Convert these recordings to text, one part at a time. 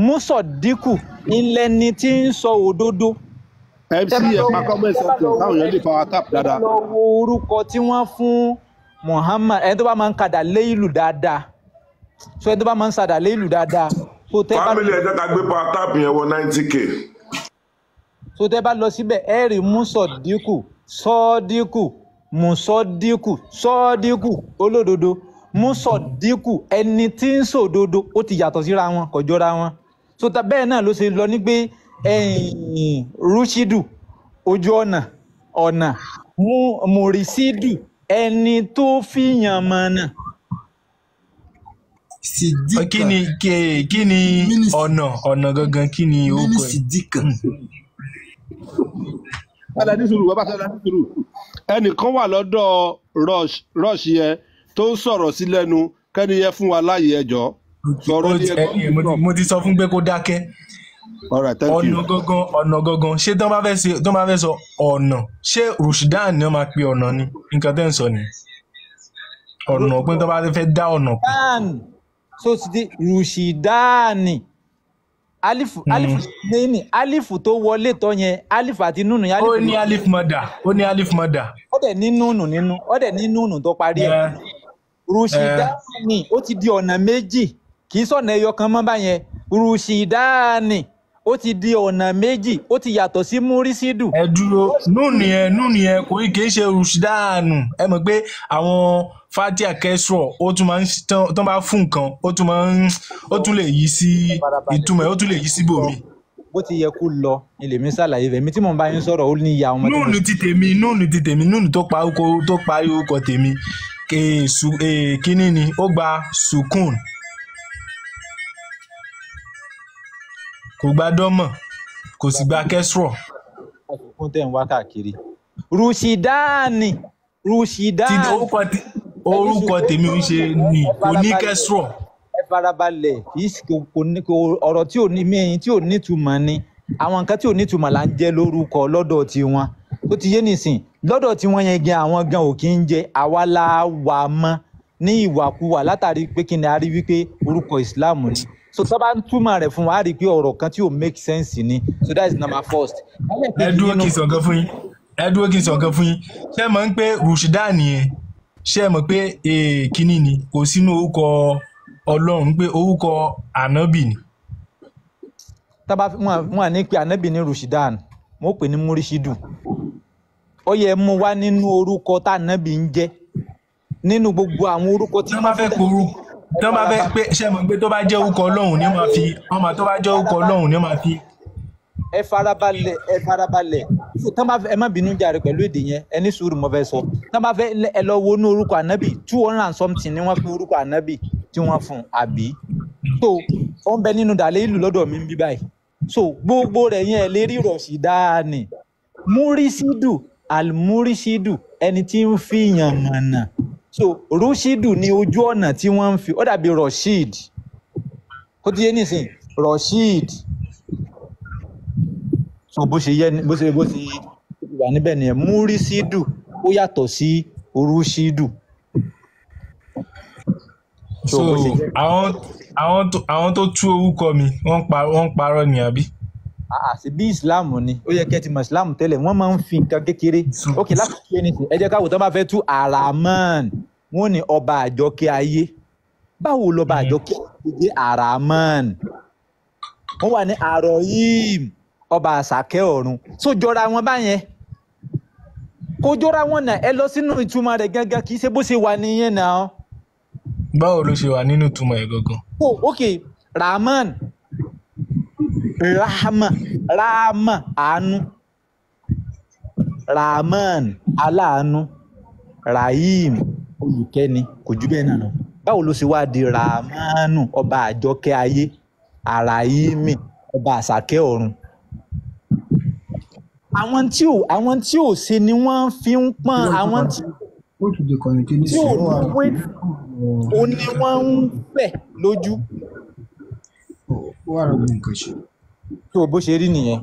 Musodiku ilẹ̀ ni tí ń sọ òdodo. MC ẹ̀ pa comment section táwọn èèyàn lè power tap dáadáa. lọ wo orúkọ tí wọ́n fún Muhammad ẹni tó bá máa ń kadà lé ìlú dáadáa so ẹni tó bá máa ń sadà lé ìlú dáadáa. Family ẹ̀ jẹ́ ká gbé power tap yẹn wọ 90k. So tẹ́ bá lọ síbẹ̀ ẹ rí Musodiku Sodiku Musodiku Sodiku olódodo Musodiku ẹni tí ń sòdodo ó ti yàtọ̀ síra wọn kò jọra wọn. So bẹ́ẹ̀ náà ló ṣe lọ ní pé Rushidu ojú ọ̀nà Murisidu ẹni tó fìyàn mọ̀nà. kí ni ọ̀nà gangan kí ni ó kọ ẹ̀. ẹnìkan wà lọ́dọ̀ rush yẹn tó ń sọ̀rọ̀ sí lẹ́nu kẹ́ni yẹn fún wa láàyè ẹjọ́. mo ti sọ fún pé kó dákẹ́. ọ̀nà gangan ṣé tó máa fẹ́ sọ ọ̀nà ṣé Rushdie ni wọ́n máa pe ọ̀nà ni nǹkan tẹ́ ń sọ ni ọ̀nà pé tó bá fẹ́ dá ọ̀nà pé. so ti di Rushdie alifu lẹ́yìn alifu tó wọlé tọ́ yẹn alifu àti nùnù yẹn. ó ní alif mọ́dà. ó dẹ̀ ní nùnù nínú ó dẹ̀ ní nùnù tó parí ẹ̀. Rushdie ó ti di ọ̀nà méjì kì í sọ̀nà ẹyọ kan mọ́ báyẹn Rushdie ó ti di ọ̀nà méjì ó ti yàtọ̀ sí Murisidu. ẹ dúró nùnù yẹn kò kì í ṣe Rushdie nù ẹ mọ̀ pé àwọn fatia kẹsùrọ̀ ó tún máa ń tán bá fún nǹkan ó tún lè yí sí ìtumọ̀ ó tún lè yí sí bòmí. bó ti yẹ kó lọ ilé mi ṣàlàyé rẹ̀ mi tí mò ń bá yín sọ̀rọ̀ ó ní ìyá ọmọ. nùnù ti tèmi nùnù tó parí orúkọ tèmi kíní ni ó gba sukun kò gba dọ́mọ̀ kò sì gba kẹsùrọ̀. àsùnkún tẹ̀ ń wá káàkiri Rushdie orúkọ tèmi ń ṣe ni kò ní kẹsùrọ̀. ẹ farabalẹ̀ ọ̀rọ̀ tí ò ní mẹ́yìn tí ò ní ìtumọ̀ ni àwọn nǹkan tí ò ní ìtumọ̀ là ń jẹ́ lórúkọ lọ́dọ̀ tiwọn tó ti yé nìsín lọ́dọ̀ tiwọn yẹn gan àwọn gan ò kí ń jẹ àwa la wà mọ́ ní ìwàkuwà látàrí pé kí ni a rí wípé orúkọ ìsìláàmù ni so tó bá ń túmọ̀ rẹ̀ fún wa a rí i pé ọ̀rọ̀ kan tí ò make sense ni so that is number first. ẹ dúró kí n sọ̀kan fún yín ṣé mọ̀ ń pé Rushdie nìyẹn ṣé mọ̀ pé kínní ni kò sínú orúkọ Ọlọ́run pé orúkọ ànábì ni. tábà wọn ní pé ànábì ní Rushdie mo pè ní Murisidu ó yẹ mú wá nínú orúkọ tá ànábì ń jẹ́ nínú gbogbo àwọn orúkọ tí wọ́n bá fẹ́ tó bá fẹ́ pé ṣé mọ̀ pé tó bá jẹ́ orúkọ Ọlọ́run ni máa fi ọmọ tó bá jẹ́ orúkọ Ọlọ́run ni máa fi. ẹ farabalẹ̀ tán bá ẹ má bínú jàre pẹ̀lú èdè yẹn ẹ ní sùúrù mo fẹ́ sọ tán bá fẹ́ ẹ lọ wo ní orúkọ ànábì 200 and something ni wọ́n fi orúkọ ànábì tí wọ́n fún àbí so ó ń bẹ nínú dàlẹ́ ìlú lọ́dọ̀ mi bí báyìí so gbogbo rẹ̀ yẹn ẹ lè rí Rushdie Murisidu al-Murisidu ẹni tí ń fi yàn mọ̀nà so Rushidu ní ojú ọ̀nà tí wọ́n ń fi ó dàbí Rashid kó ti yé nísìn Rashid so bó ṣe wà níbẹ̀ nìyẹn Murisidu ó yàtọ̀ sí Rushidu. so àwọn tó tú orúkọ mi wọ́n parọ́ ni àbí. àti bí Islam ni ó yẹ kẹ́ ti mọ̀ Islam tẹ́lẹ̀ wọ́n máa ń fi nǹkan kékeré ok láti ṣe anything ẹ jẹ́ káwọ́ tó bá fẹ́ tú Araman wọ́n ní ọba àjọkẹ́ ayé báwo lọ́ba àjọkẹ́ ayé Araman wọ́n wà ní Arohim ọba àsàkẹ́ ọ̀run tó jọra wọn báyẹn kò jọra wọn náà ẹ lọ sínú ìtumọ̀ rẹ̀ gángan kì í ṣe bó ṣe wà nìyẹn náà. báwo ló ṣe wà nínú ìtumọ̀ ẹ̀ gangan. ok Rahman Rahma àánú Rahman aláàánú Rahim olùkẹ́ni kò jù bẹ́ẹ̀ náà lọ báwo ló ṣe wá di Rahmanu ọba àjọkẹ́ ayé Arahimi ọba àsàkẹ́ ọ̀run. àwọn tí ò ṣe ni wọ́n fi ń pọ́n àwọn tí ò ní wé ó ní wọ́n ń fẹ̀ lójú. tó bó ṣe rí nìyẹn.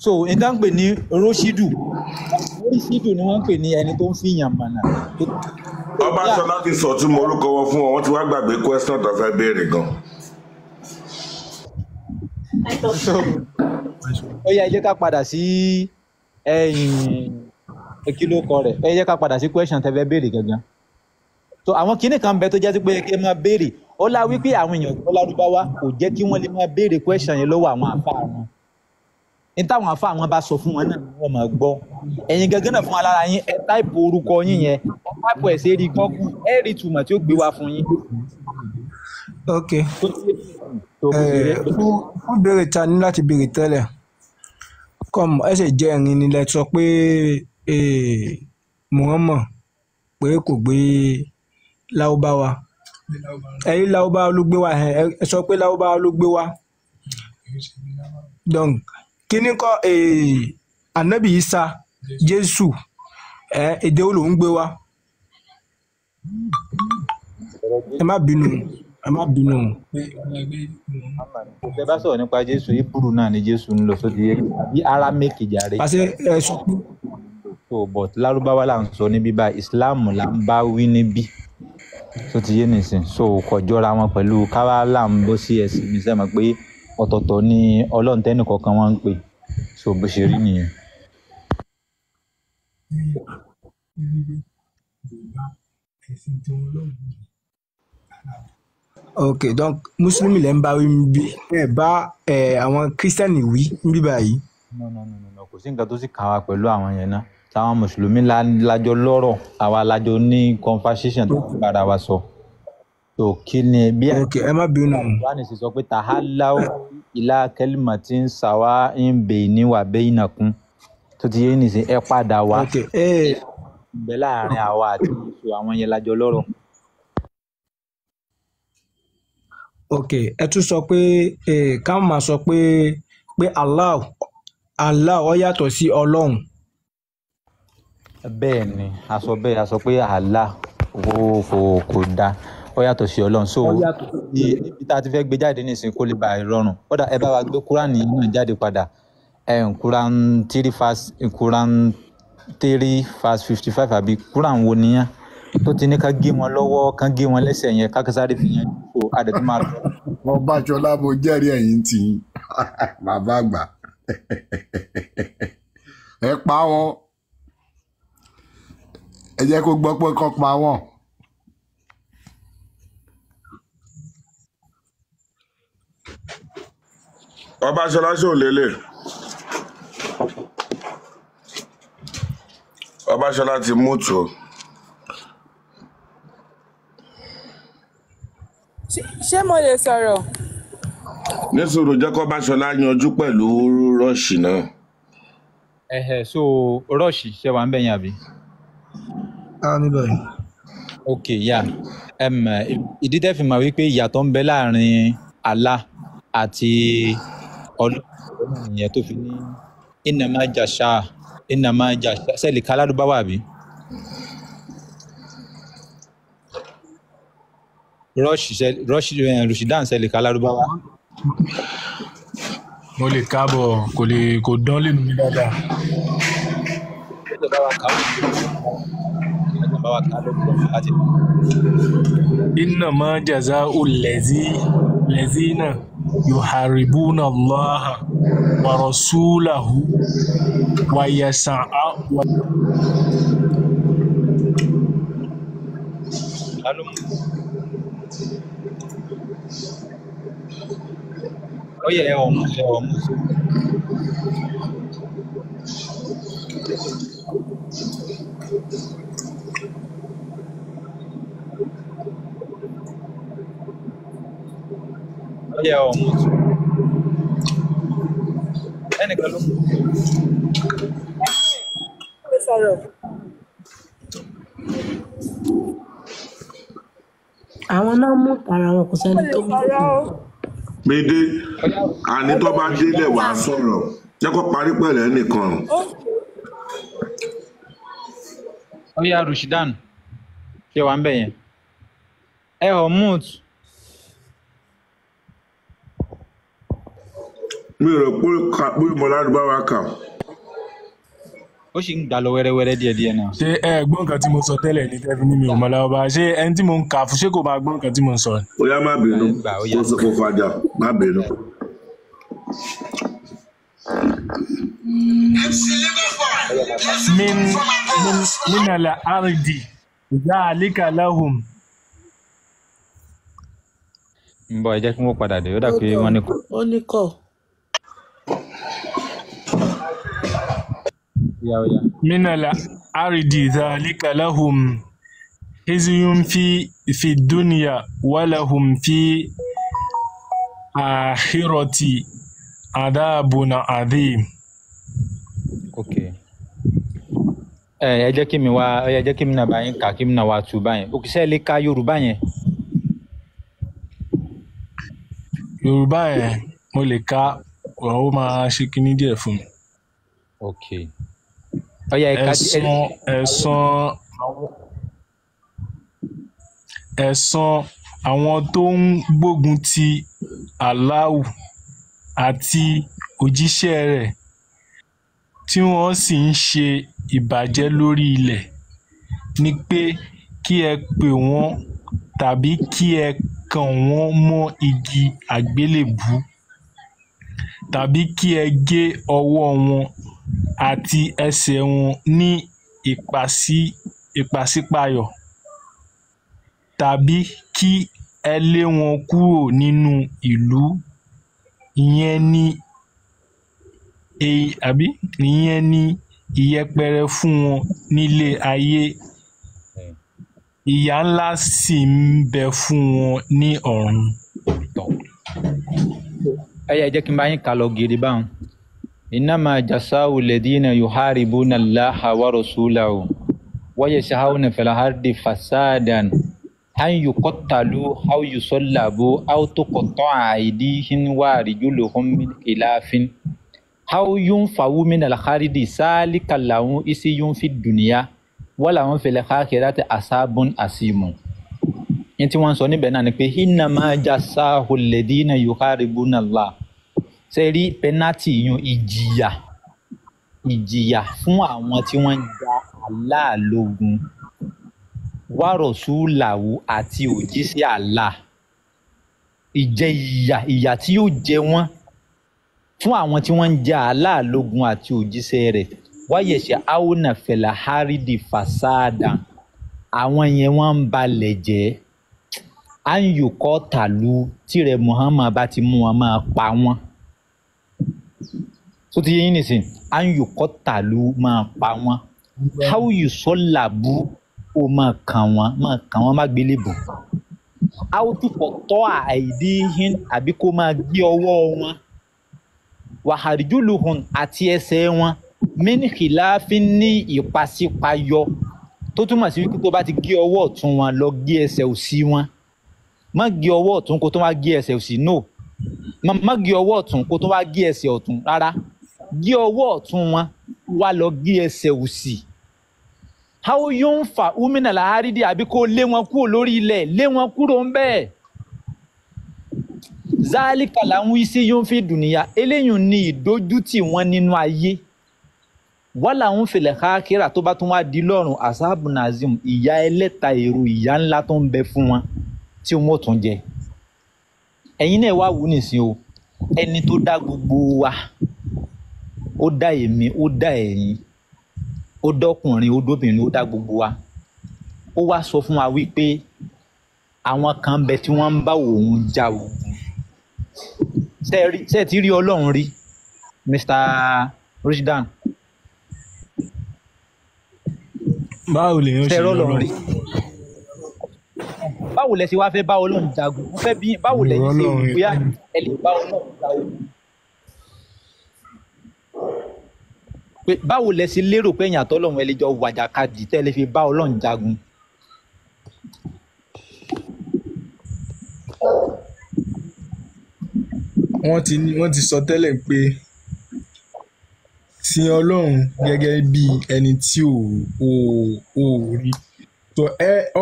so nǹkan pè ní Rushidu ni wọ́n pè ní ẹni tó ń fi yàn mọ̀nà Ọbásanjọ́ láti sọ tí mo orúkọ wọn fún ọ, wọ́n ti wá gbàgbé question tó fẹ́ béèrè gan. Ó yá ẹ jẹ́ ká padà sí kí ló kọ rẹ̀, ẹ jẹ́ ká padà sí question tẹ́ fẹ́ béèrè gangan. So àwọn kinní kan bẹ tó jẹ́ sí pé kí ẹ máa béèrè, ó lá wípé àwọn èèyàn tó lárúbáwá kò jẹ́ kí wọ́n lè máa béèrè question yẹn lọ́wọ́ àwọn àfáà wọn. Ní táwọn àfáà wọn bá sọ fún wọn náà ni wọ́n máa gbọ́. Ẹ̀yin gangan náà fún alára yín ẹ táìpù orúkọ yín yẹn, ẹ táìpù ẹ̀ sí rí gọ́gù, ẹ rí ìtumọ̀ tí ó gbé wá fún yín. Ok. Fún béèrè ta ní láti béèrè tẹ́lẹ̀. Kọ́m ẹsẹ̀ jẹ́ ẹ̀rin ni lẹ sọ pé Muhammad pé kò gbé Lárúbáwá. Ẹ̀yin Lárúbáwá ló gbé wá, ẹ sọ pé Lárúbáwá ló gbé wá. Donc kíní kọ́ Ànábì Ìsá Jésù èdè wo ló ń gbé wá? Ẹ má bínú. Tẹ́ bá sọ̀rọ̀ nípa Jésù, Hébérù náà ni Jésù ń lọ sóti yẹ bí Aramaic jàre. Pàṣẹ ẹ sọ pé. So but Lárúbáwá là ń sọ níbí báyìí, Islam là ń bá wí níbí. So ti yé nìsín, so kò jọra wọn pẹ̀lú káwá là ń bọ́ sí ẹ̀sìn mi sẹ́mọ̀ pé ọ̀tọ̀ọ̀tọ̀ ni Ọlọ́run tẹ́nì kọ̀ọ̀kan wọn ń pè, so bó ṣe rí nìyẹn. Ok, donc Mùsùlùmí lẹ́ ń bá wí bí ẹ bá àwọn Kírísítẹ́nì wí níbí báyìí. No, kò sí nǹkan tó sì kàn wá pẹ̀lú àwọn yẹn náà. Táwọn Mùsùlùmí lájọ lọ́rọ̀, àwa lájọ ní conversation tó ń bára wa sọ. So kí ni bí Ok, ẹ má bínú. Wani sì sọ pé tahallaw ila kalimatin sawa'in bayni wa baynakum. Tó ti yé nìsín ẹ padà wá. Ok, Bẹ láàrin àwa àti ìṣù àwọn yẹn lájọ lọ́rọ̀. ok, ẹ tún sọ pé ká máa sọ pé Allah ó yàtọ̀ sí Ọlọ́run. Bẹ́ẹ̀ ni a sọ pé Allah kò dáa, ó yàtọ̀ sí Ọlọ́run. So ibi tá a ti fẹ́ gbé jáde nísìnyí kó lè bá a rọrùn. Kódà ẹ bá wa gbé Kúránì náà jáde padà. Quran 3 verse 55 àbí Quran wo nìyẹn tó ti ní ká gé wọn lọ́wọ́ kán gé wọn lẹ́sẹ̀ yẹn ká sáré fi yẹn so àdètí máa lọ. Ọbásanjọ́ mo jẹ́rìí ẹ̀yìn tì í bàbá àgbà ẹ pa wọn, ẹ jẹ́ kó gbọ́ pé kán pa wọn. Ọbásanjọ́ ṣò lélẹ̀. Ọbásanjọ́ ti mú tù. Ṣé mo lè sọ̀rọ̀? Nísòro jẹ́ kó Ọbásanjọ́ yanjú pẹ̀lú rọ́ọ̀ṣì náà. So rọ́ọ̀ṣì ṣe wà ń bẹ̀yìn àbí? Mi báyìí. Ok, yeah. Ìdí tẹ́ fi mọ̀ wípé ìyàtọ̀ ń bẹ láàrin Allah àti Ọlọ́run yẹn tó fi ní innama jasha sẹ́ẹ̀lì ká lárúbáwá àbí? Rọ̀ṣídàn sẹ́ẹ̀lì ká lárúbáwá. Mo lè kábọ̀ kò dán lẹ́nu mi dáadáa. Innama jaza'ul lazina yuharibuna Allaha wa rasulahu wa yas'au Oye, ẹnìkan ló sọ̀rọ̀. Àwọn náà mú tara wọn kò sẹ́ni tó mú Médé, àní tó bá délẹ̀ wá sọ̀rọ̀, jẹ́ kó parí pẹ̀lẹ́ nìkan. Ó yá Rọ̀ṣídàn ṣe wà ń bẹ̀ yẹn. Mute. Mi rò pé mo lárúbáwá kà. ó sì ń gbà lọ wẹ́rẹ́wẹ́rẹ́ díẹ̀díẹ̀ náà. ṣé ẹ gbọ́ nǹkan tí mo sọ tẹ́lẹ̀ ní tẹ́fí ní mi ò mọ Lárúbáwá ṣé ẹni tí mo ń kà fún ṣé kò máa gbọ́ nǹkan tí mo ń sọ ni. ó yá má bínú ó sọ fún fàjà má bínú. min al-ardi dhalika lahum. ń bọ̀ ẹ jẹ́ kí wọ́n padà dé ó dà pé wọ́n ní kọ́. ó ní kọ́. min al-ardi dhalika lahum khizyun fi dunya wa lahum fi akhirati adhabun adhim. Okay. Ẹ jẹ́ kí mi wá ẹ jẹ́ kí mi náà bá yín kà kí mi náà wá tú báyẹn òkìṣẹ́ lè ka Yorùbá yẹn. Yorùbá yẹn mo lè ka ó máa ṣe kíní díẹ̀ fún mi. Okay. Ọya ẹ̀san àwọn tó ń gbógun ti Allahu àti òjíṣẹ́ rẹ̀ tí wọ́n sì ń ṣe ìbàjẹ́ lórí ilẹ̀ ni pé kí ẹ pè wọ́n tàbí kí ẹ kàn wọ́n mọ́ igi àgbélébùú tàbí kí ẹ gé ọwọ́ wọn àti ẹsẹ̀ wọn ní ìpàsípàyọ̀ tàbí kí ẹ lé wọn kúrò nínú ìlú ìyẹn ni ìyẹpẹrẹ fún wọn nílé ayé ìyà ńlá sì ń bẹ fún wọn ní ọ̀run. ẹ jẹ́ kí n bá yín kà lọ gidi báwọn. إنما جزاء الذين يحاربون الله ورسوله ويسعون في الأرض فسادا أن يقتلوا أو يصلبوا أو تقطع أيديهم وأرجلهم من خلاف أو ينفوا من الأرض ذلك لهم خزي في الدنيا ولهم في الآخرة عذاب عظيم. ní tí wọ́n sọ níbẹ̀ náà ni pé إنما جزاء الذين يحاربون الله ṣe rí pẹ́nátì yún ìjìyà fún àwọn tí wọ́n ń ja Allah lógun wa Rasulahu àti òjíṣẹ́ Allah ìjẹ ìyà tí yóò jẹ wọ́n fún àwọn tí wọ́n ń ja Allah lógun àti òjíṣẹ́ rẹ̀ wáyẹ̀ṣẹ̀ áwọnà fẹ̀lá hárìdì fàsáàdà àwọn yẹn wọ́n ń balẹ̀ jẹ́ àyùkọ́ tàlú tìrẹ Muhammad bá ti mú wọn máa pa wọ́n. So ti yín nísìn àyùkọ́ tàlú máa pa wọ́n áwùyù sọ́làbù ó máa kàn wọ́n má gbélébùú áwùtúpọ̀ tọ́ àìdíhìn àbí kó máa gbé ọwọ́ wọn wàhálìjúlùhùn àti ẹsẹ̀ wọn mínìkìláfín ní ìpàsípayọ tó túmọ̀ sí wípé tó bá ti gé ọwọ́ ọ̀tún wọn lọ gé ẹsẹ̀ òsì wọn má gé ọwọ́ ọ̀tún kó tó wá gé ẹsẹ̀ òsì no má gé ọwọ́ ọ̀tún kó tó wá gé ẹsẹ̀ ọ̀tún rárá gé ọwọ́ ọ̀tún wọn wá lọ gé ẹsẹ̀ òsì how yóò ń fa umina láhárídì àbí kó lé wọn kúrò lórí ilẹ̀ lé wọn kúrò ń bẹ́ẹ̀ zálíkà làwọn iṣẹ́ yóò fi dùnìyà eléyìí ní ìdójútì wọn nínú ayé wọ́n làwọn fèlè káàkiri tó bá tún wá di lọ́rùn asáàbù nazim ìyà ẹlẹ́ta èrò ìyà ńlá tó ń bẹ fún wọn tí wọ́n tún jẹ ẹ̀yin náà wá wù nísìn o ẹni tó dá gbogbo wa ó dá èmi ó dá ẹ̀yin ó dọ́kùnrin ó dóbìnrin ó dá gbogbo wa ó wá sọ fún wa wípé àwọn kan bẹ tí wọ́n ń bá òun jà ogun ṣe ti rí Ọlọ́run rí Mr. Rushdan báwo lè yàn ṣe Ọlọ́run rí báwo lẹ ṣe wá fẹ́ bá Ọlọ́run jagun mo fẹ́ bí báwo lẹ ṣe bóyá ẹ lè bá Ọlọ́run jagun pé báwo lẹ ṣe lérò pé èèyàn àtọ́lọ́run ẹ lè jọ wàjàkadì tẹ́ lè fi bá Ọlọ́run jagun. wọ́n ti sọ tẹ́lẹ̀ pé sin Ọlọ́run gẹ́gẹ́ bí ẹni tí ò rí so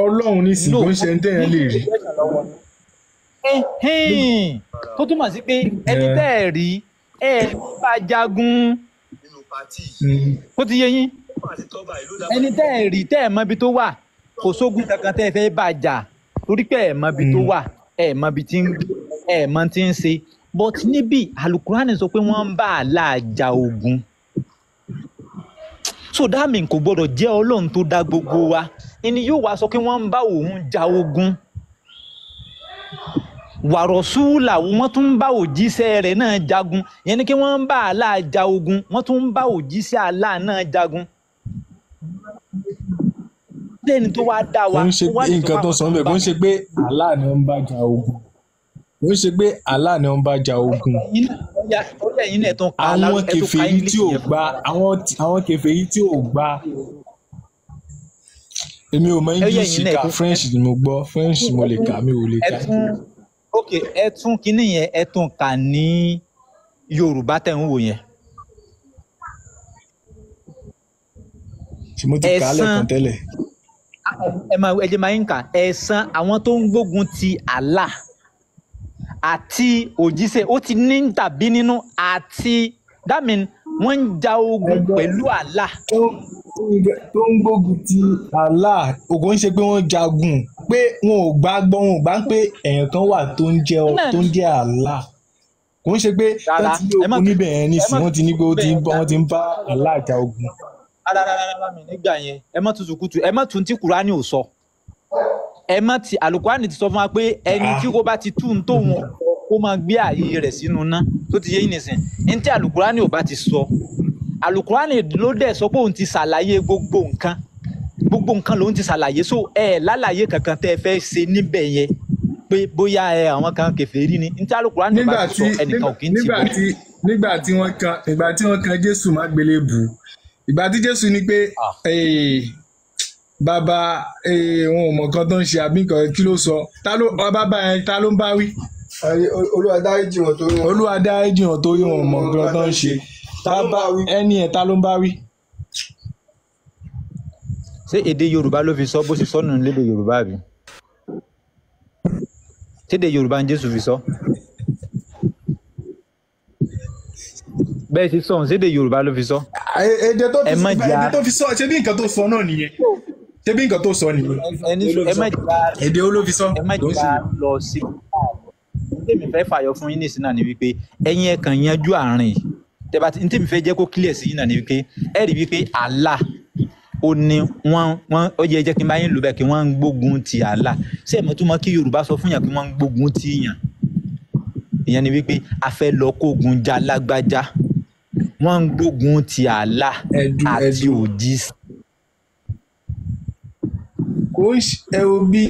Ọlọ́run nísìnyí ló ń ṣe ń tẹ̀yàn lè rí. tó túmọ̀ sí pé ẹni tẹ́ ẹ̀ rí ẹ̀ bá jagun ó ti yé yín ẹni tẹ́ ẹ̀ rí tẹ́ ẹ̀ mọ ibi tó wà kò sógun kankan tẹ́ ẹ fẹ́ bá jà torí pé ẹ̀ mọ ibi tó wà ẹ̀ mọ ibi tí ẹ̀ mọ tí ń ṣe but níbí alukurani sọ pé wọ́n ń bá Allah jà ogun so that mean kò gbọdọ̀ jẹ́ Ọlọ́run tó dá gbogbo wa ẹni yóò wá sọ pé wọ́n ń bá òun jà ogun wàrọ̀súlà wọ́n tún ń bá òjíṣẹ́ rẹ̀ náà jagun ìyẹn ni kí wọ́n ń bá Allah jà ogun wọ́n tún ń bá òjíṣẹ́ Allah náà jagun lẹ́ni tó wá dá wa. kò ń ṣe pé nǹkan tó sọ ń bẹ̀ kò ń ṣe pé Allah ni wọ́n ń bá jà ogun kò ń ṣe pé Allah ni wọ́n ń bá jà ogun. àwọn kèfèrí tí ò gba àwọn kèfèrí tí ò gba èmi ò mọ English kà French ni mo gbọ́ French mo lè kà mi ò lè kà. ok ẹ tún kinní yẹn ẹ tún kà ní Yorùbá tẹ̀ ń wò yẹn. ṣé mo ti kà á lẹ́ẹ̀kan tẹ́lẹ̀. ẹ jẹ́ máa ń kà ẹ̀san àwọn tó ń gbógun ti Allah àti òjíṣẹ́ ó ti ní tàbí nínú àti that mean wọ́n ń ja ogun pẹ̀lú Allah. tó ń gbógun ti Allah ogun ń ṣe pé wọ́n jagun pé wọn ò gbàgbọ́ wọn ò gbà pé èèyàn kan wà tó ń jẹ́ Allah kò ń ṣe pé wọ́n ti ní ogun níbẹ̀ yẹn nísìnyí wọ́n ti ní pé wọ́n ti ń bá Allah jà ogun. rárá mi nígbà yẹn ẹ má tutù kùtù ẹ má tún tí Kùránì ò sọ ẹ má ti Àlùkùránì ti sọ fún wa pé ẹni tí kò bá ti tú ń tó wọn kó máa gbé ààyè rẹ̀ sínú ná tó ti yé yín nìsín ní tí Àlùkùránì ò bá ti sọ Àlùkùránì ló dẹ̀ sọ pé òun ti ṣàlàyé gbogbo nǹkan lòun ti ṣàlàyé so ẹ lálàyé kankan tẹ́ ẹ fẹ́ ṣe níbẹ̀ yẹn pé bóyá àwọn kan kèfèrí ni ní tí Àlùkùránì bá ti sọ ẹnìkan ò kí ń tì bọ́. nígbà tí wọ́n kan Jésù má gbélébùú ìgbà tí Jésù ní pé bàbá wọn ò mọ nǹkan tó ń ṣe àbí nǹkan kí ló sọ bàbá yẹn ta ló ń bá wí. Olúwa dáríjì wọn torí wọn mọ nǹkan tó ń ṣe ẹni ẹ̀ ta ló ń bá wí. ṣé èdè Yorùbá ló fi sọ bó ṣe sọ nù lédè Yorùbá àbí ṣédè Yorùbá ń Jésù fi sọ bẹ́ẹ̀ ti sọ ṣédè Yorùbá ló fi sọ. èdè tó fi sọ ṣé bí nǹkan tó sọ náà nìyẹn ṣé bí nǹkan tó sọ nìyẹn. èdè ó ló fi sọ. ẹ má jà lọ sí tèmi fẹ́ fàyọ fún yín nísìnyí náà ni wípé ẹ̀yin ẹ̀ kàn yanjú àárín tẹ́bà tí tèmi fẹ́ jẹ́ kó clear sí yín náà ni wípé ẹ rí wípé Allah ó ní wọ́n ó yẹ jẹ́ kí n bá yín lò bẹ́ẹ̀ kí wọ́n ń gbógun ti Allah ṣé ẹ̀ mọ̀ tó mọ̀ kí Yorùbá sọ fún yàn kí wọ́n ń gbógun ti yàn ìyẹn ni wípé a fẹ́ lọ kógun jà lágbájá wọ́n ń gbógun ti Allah àti òjíṣẹ́. kò ń ṣe bí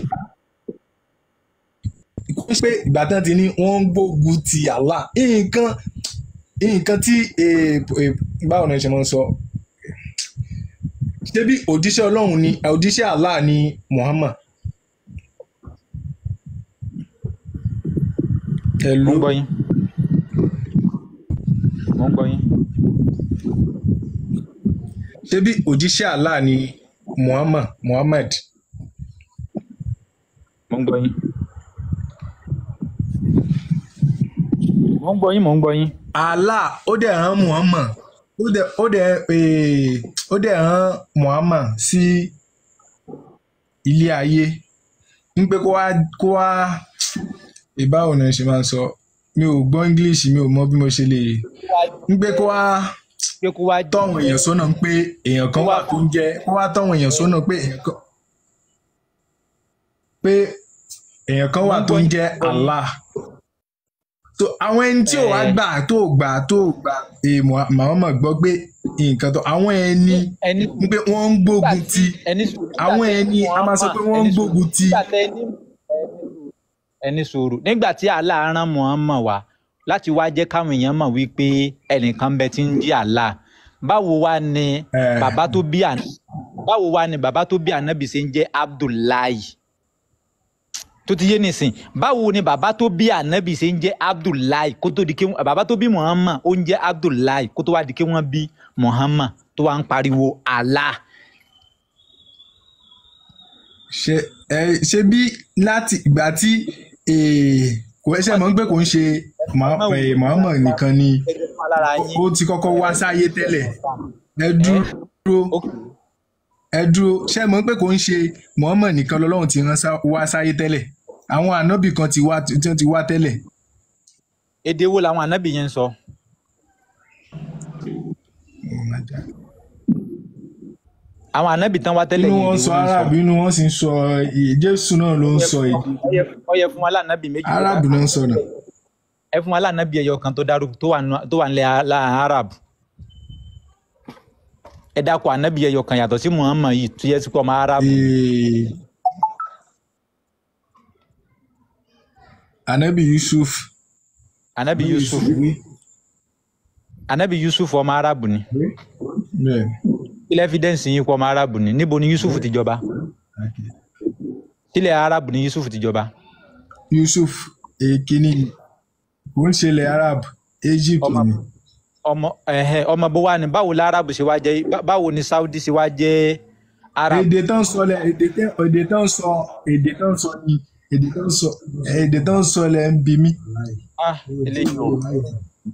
kò ń pé ìgbà tán ti ní wọ́n ń gbógun ti Allah nǹkan tí báwo ni ẹ ṣe máa ń sọ ṣé bí òjíṣẹ́ Ọlọ́run ni òjíṣẹ́ Allah ni Muhammad. mo ń gbọ́ yín. ṣé bí òjíṣẹ́ Allah ni Muhammad. mo ń gbọ́ yín. Allah ó dẹ̀ rán Muhammad ó dẹ̀ rán Muhammad sí ilé ayé ń pé kó wá ìbáwo ni ṣe máa ń sọ mi ò gbọ́ English mi ò mọ bí mo ṣe lè ń pé kó wá tọ́hún èèyàn sọ́nà pé èèyàn kan wà tó ń jẹ́ kó wá tọ́hún èèyàn sọ́nà pé èèyàn kan wà tó ń jẹ́ Allah. So àwọn ẹni tí ò wá gbà Muhammad gbọ́ pé nǹkan tó àwọn ẹni pé wọ́n ń gbógun ti àwọn ẹni a máa sọ pé wọ́n ń gbógun ti. ẹni sùúrù nígbà tí Allah rán Muhammad wá láti wá jẹ́ káwọn èèyàn mọ̀ wípé ẹnìkan bẹ tí ń jí Allah báwo wá ni bàbá tó bí Ànábì ṣe ń jẹ́ Abdullahi tó ti yé nìsín báwo ni bàbá tó bí Ànábì ṣe ń jẹ́ Abdullahi kó tó di ké bàbá tó bí Muhammad ó ń jẹ́ Abdullahi kó tó wá di ké wọ́n bí Muhammad tó wá ń pariwo Allah. ṣe bí láti ìgbà tí kò ẹsẹ̀ mọ́ pé kò ń ṣe Muhammad nìkan ni lára yín. ó ti kọ́kọ́ wá sáyé tẹ́lẹ̀ ẹ dúró ṣé mọ̀ pé kò ń ṣe Muhammad nìkan lọ́lọ́run ti rán wá sáyé tẹ́lẹ̀ àwọn ànábì kan ti wá tẹ́lẹ̀. Èdè wo làwọn ànábì yẹn ń sọ? Àwọn ànábì tán wá tẹ́lẹ̀ inú wọn sọ Arab inú wọn sì ń sọ Jésù náà ló ń sọ èdè. Ó yẹ fún wa lánàbì méjì. Arab náà ń sọ náà. Ẹ fún wa lánàbì ẹyọ kan tó dárúkọ tó wà nílẹ̀ Arab. Ẹ dákọ̀ ànábì ẹyọ kan yàtọ̀ sí Muhammad yìí tó yẹ sí pọ̀ mọ́ Arab. Ànábì Yusuf. Ànábì Yusuf ọmọ Arab ni. Ilé evidence yìí kọ́ ọmọ Arab ni. Níbo ni Yusuf ti jọba? Ilẹ̀ Arab ni Yusuf ti jọba. Yusuf èkìní kò ń ṣe ilẹ̀ Arab Egypt ni. Ọmọ bó wà ní báwo la Arab ṣe wá jẹ́ báwo ni Saudi ṣe wá jẹ́ Arab? Èdè tán sọ lẹ̀ ń bí mi.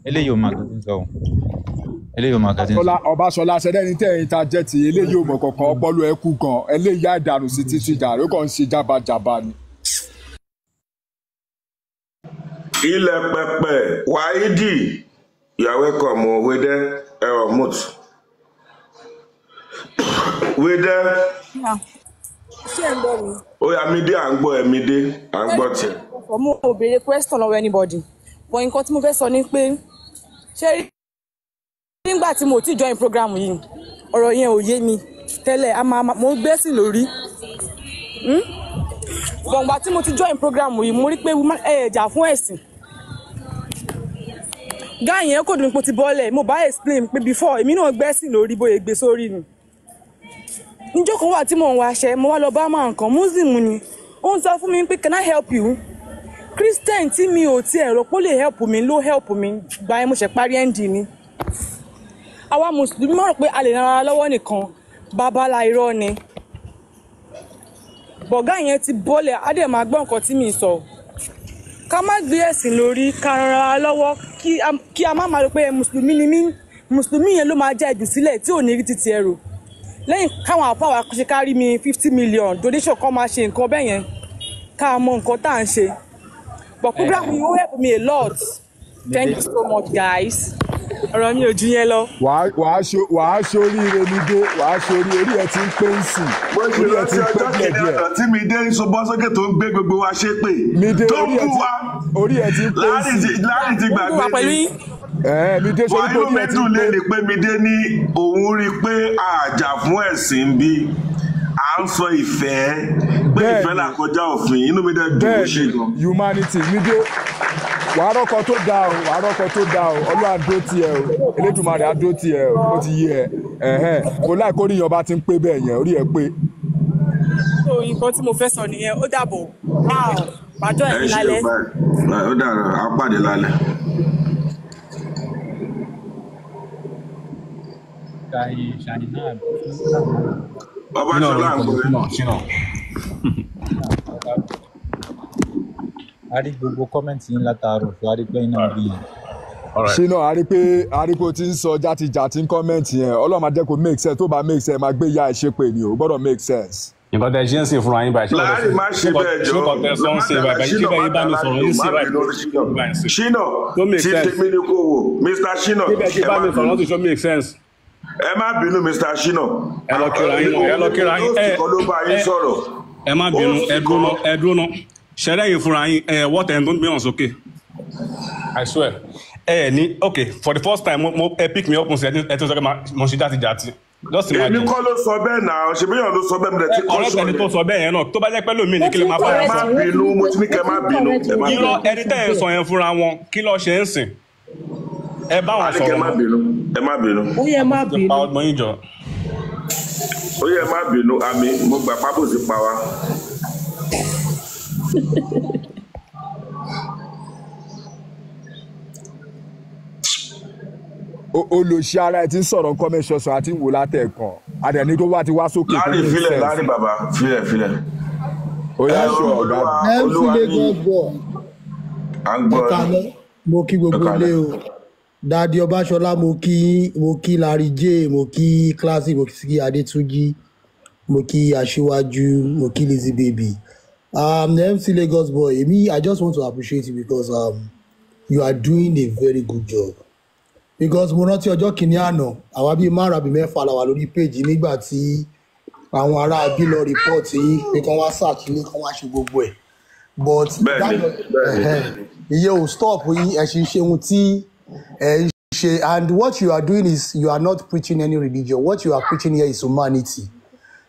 Eléyìí ò máa kàtí sọ o. Eléyìí ò máa kàtí sọ. Ọbaṣọlá ṣẹlẹ̀ ní tẹ̀yìn ta jẹ́ ti eléyìí ò mọ̀ kankan ọpọlọ ẹ kú gan eléyìí àdànù sí títí dàrú ó kàn ń ṣe jábàjábà ni. Ilẹ̀ pẹpẹ Wáídì ìyàwó ẹ̀kọ́ ọmọ wédẹ́ ẹ̀rọ mut. Wédẹ́. Ṣé ẹ ń gbọ́ mi? Ó yá mi dé à ń gbọ́ ẹ̀mí dé à ń gbọ́ tiẹ̀. Mo ò béèrè question lọ́wọ́ anybody. But nǹkan tí mo fẹ́ sọ ni pé ṣé nígbà tí mo ti join program yìí ọ̀rọ̀ yẹn ò yé mi tẹ́lẹ̀ mo ń gbẹ́sìn lórí. Gbọ̀ngbà tí mo ti join program yìí mo rí pé jà fún ẹ̀sìn. Gáà yẹn kò dùn pé ti bọ́lẹ̀ mo bá explain pé before èmi náà gbẹ́sìn lórí bóyá gbé sórí ni. Níjọ́ kan wà tí mò ń wáṣẹ́ mo wá lọ bá máa nǹkan Muslim ni ó ń sọ fún mi pé can I help you? Christian tí mi ò tiẹ̀ rò pé ó lè help mi ló help mi gba ẹ mo ṣe parí ND ni. Àwa Mùsùlùmí mọ̀ pé a lè ràn ara lọ́wọ́ nìkan babalá irọ́ ni. Bọ̀gá yẹn ti bọ́lẹ̀ á dẹ̀ máa gbọ́ nǹkan tí mi sọ. Ká má gbé ẹ̀sìn lórí ká ràn ara lọ́wọ́ kí a má máa rò pé Mùsùlùmí ni mí Mùsùlùmí yẹn ló máa jẹ́ ẹ̀jù sílẹ̀ tí ò ní rí títí ẹrù. Lẹ́yìn káwọn àfáwà ṣe kárí mi 50 million donation kan máa ṣe nǹkan bẹ́ẹ̀ yẹn ká mọ nǹkan tá à ń ṣe. But program you help me a lot. Thank you so much, guys. Ọ̀rọ̀ mi ò ju yẹn lọ. Wàá ṣoríire mi dé, wàá ṣorí orí ẹ ti ń pé ń sìn. Orí ẹ ti ń pé díẹ̀. Tí mi dé so bọ́ sókè tó ń gbé gbogbo wa ṣe pé. Tó ń bú wa. Orí ẹ ti ń pé ń sìn. Láàrin ti gbàgbé mi. Mi dé sọ wípé orí ẹ ti ń pé. Wàá inú mi dùn lé ní pé mi dé ní òun rí pé àjà fún ẹ̀sìn bí à ń sọ ìfẹ́ pé ìfẹ́ là kọjá òfin inú mi dẹ̀ dùn ó ṣe gan. Humanity mi dé wàá rọ́kọ tó dáa o Ọlọ́run àdó tiẹ̀ o Elédùmarè àdó tiẹ̀ o ó ti yé ẹ kò láì kó níyàn bá ti ń pé bẹ́ẹ̀ yẹn orí ẹ pé. Nǹkan tí mo fẹ́ sọ nìyẹn ó dàbọ̀ pàjọ́ ẹ̀ lálẹ́. Ó dàrọ á pàdé lálẹ́. Ọbaṣọlá ń gbọ́. A rí gbogbo kọ́mẹ̀ntì yín látàárọ̀ tó a rí pé iná bí yẹn. Ṣínà a rí pé o ti ń sọ játijàti ń kọ́mẹ̀ntì yẹn Ọlọ́run máa jẹ́ kó make sense tó bá make sense máa gbé ìyá ẹ̀ ṣépè ni o gbọ́dọ̀ make sense. Nǹkan tẹ ṣe ń sìn fúnra yín báyìí. Láàrin má ṣe bẹ́ẹ̀ jọ. Ṣé tẹ sọ ń ṣe báyìí ṣé bẹ́ẹ̀ bá mi sọ̀rọ̀ yín sí báyìí. Ṣínà tí tèmi ni kò wò Mr. Ṣínà. Ṣé bẹ́ẹ̀ kí bá mi sọ̀rọ̀ ti ṣó make sense. Ẹ má bínú Mr. Ṣínà. Ẹ lọ kíra yín ẹ má bínú ẹ dúró ná ṣẹlẹ̀ yìí fúnra yín what ẹ̀ ń gbé hàn sókè. I swear ní okay for the first time mo pick me up mo sì ẹ tí ó sọ pé mo ṣe játijàti. Èmi kọ́ ló sọ bẹ́ẹ̀ náà ṣèbíyàn ló sọ bẹ́ẹ̀ mi rẹ̀ tí kò sọ ọ̀rẹ́ tẹni tó sọ bẹ́ẹ̀ yẹn náà tó bá jẹ́ pẹ́ lómi ní kí lè máa bá ẹ má bínú mo ti ní kẹ́ má bínú. Kí lọ ẹni tẹ́ ẹ sọ yẹn fúnra wọn kí lọ ṣe ń sìn ẹ bá wọn sọ̀rọ̀ ẹ má bínú. Ó yẹ má bínú. Ó yẹ má bínú àmì mo gbà pábò sí pa wá. Olùṣe ara ẹ ti ń sọ̀rọ̀ kọ́mẹ́sọ̀sọ̀ àti wò látẹ̀kàn àdẹ̀ni tó wá ti wá sókè. Láàrin bàbá filẹ̀. Ó yá ṣọ ọ̀gá Olúwa ní à ń gbọ́ mo kí gbogbo ilé o Daddy Ọbáṣọlá, mo kí Larry J, mo kí Classic, mo kí Adétúnjí, mo kí Aṣíwájú, mo kí Lizzy Baby. The MC Lagos boy, me, I just want to appreciate you because you are doing a very good job. Because mo rántí ọjọ́ kìíní àná, àwa bíi márùn-ún àbí mẹ́fà la wà lórí péjì nígbà tí àwọn ará bí lọ report yìí pé kán wá search ní kán wá ṣe gbogbo ẹ̀. But iye ò stop yìí ẹ̀ ṣe ohun tí ẹ̀ ń ṣe, and what you are doing is you are not preaching any religion. What you are preaching here is humanity.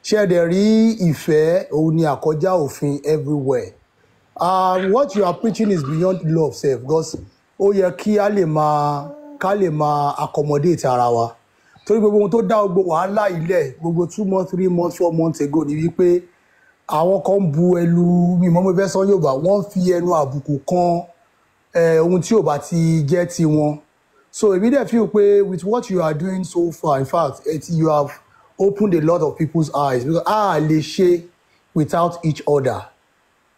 Ṣé ẹ̀dẹ̀ rí ìfẹ́ òun ni àkọjá òfin everywhere. What you are preaching is beyond love sef, because ó yẹ kí a lè máa accommodate ara wa. Torí gbogbo ohun tó dá gbogbo wàhálà ilẹ̀ gbogbo 2 months 3 months 4 months ago ni wípé àwọn kan bu ẹnu mímọ́ mo fẹ́ sọ Yorùbá wọ́n fi ẹnu àbùkù kan ohun tí ò bá ti jẹ́ ti wọn. So èmi dẹ̀ feel pé with what you are doing so far, in fact you have opened a lot of people's eyes, because lè ṣe without each other.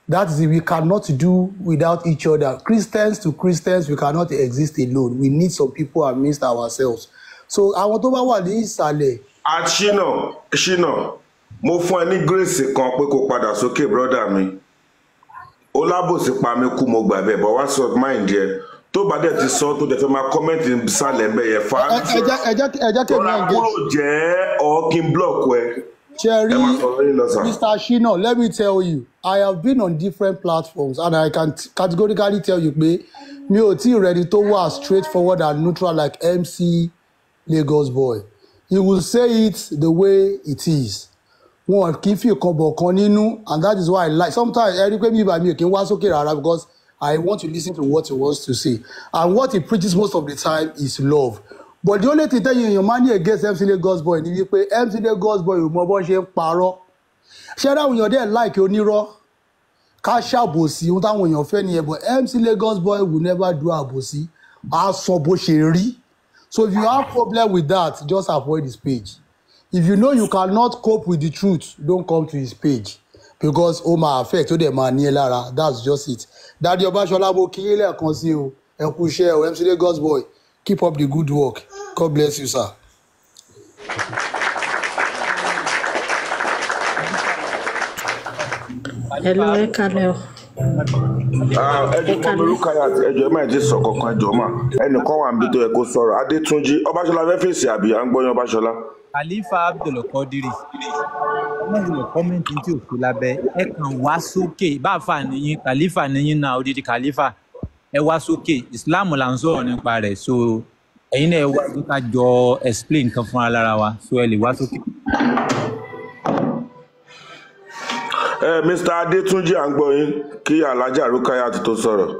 That is it, we cannot do without each other. Christians to Christians, we cannot exist alone. We need some people amidst ourselves. So àwọn tó bá wà ní ìsàlẹ̀. Àti Ṣínà mo fún ẹ ní grace kan pé kó padà sókè brother mi. Olábòsí pa mí kú mo gbà bẹ́ẹ̀, but what's your mind yẹ? Tó bá dẹ̀ ti sọ tó dẹ̀ fẹ́ máa comment ìsàlẹ̀ bẹ́ẹ̀ yẹ fa. Ẹ jẹ́ kí n máa kúrò jẹ́ ọ̀kìn block ẹ. Cherry, Mr. Shina, let me tell you, I have been on different platforms and I can categorically tell you pé mi ò tí ready to wà straightforward and neutral like MC Lagos boy. He will say it the way it is. Wọn kì í fi kan bọ̀ kan nínú, and that is why I like sometimes ẹni pé mi bá mi ò kí n wá sókè rárá because I want to listen to what he wants to say, and what he preaches most of the time is love. But the only thing that you money against MC Lagos boy ni wípé MC Lagos boy ò mọ bó ṣe ń parọ́. Ṣé dáwọn èèyàn dẹ̀ like onírọ́ ká ṣàbòsí ohun táwọn èèyàn fẹ́ nìyẹn, but MC Lagos boy will never do àbòsí. Á sọ bó ṣe rí. So if you have problem with that, just avoid his page. If you know you cannot cope with the truth, don't come to his page, because ó máa affect ó dẹ̀ máa ní ẹ lára. That's just it. Daddy Ọbáṣọlá mo kí yín lẹ́ẹ̀kan sí o. Ẹ kú iṣẹ́ o, MC Lagos boy. Keep up the good work. God bless you, sir. Hello, ẹ kálẹ́ o. Ẹjọ́ mọ́ Rukayat, ẹjọ́ máa ti sọ kankan ẹjọ́ mà. Ẹnìkan wà níbi tó yẹ kó sọ̀rọ̀. Adétúnjí, Ọbáṣọlá fẹ́ fèsì àbí à ń gbọ́yán Ọbáṣọlá. Khalifa Abdul Qadiri. Ọmọ ìlú kọ́mẹ́ntì tí ò kú lábẹ́ ẹ kàn wá sókè bá fà níyìn Khalifa níyìn náà odidi Khalifa ẹ wá sókè Islam là ń sọ̀rọ̀ nípa rẹ̀, so ẹ̀yin náà ẹ wá ká jọ explain nǹkan fún ara wa, so ẹ lè wá sókè. Mr. Adétúnjí à ń gbọ́ yín kí Alhaja Rukayat tó sọ̀rọ̀.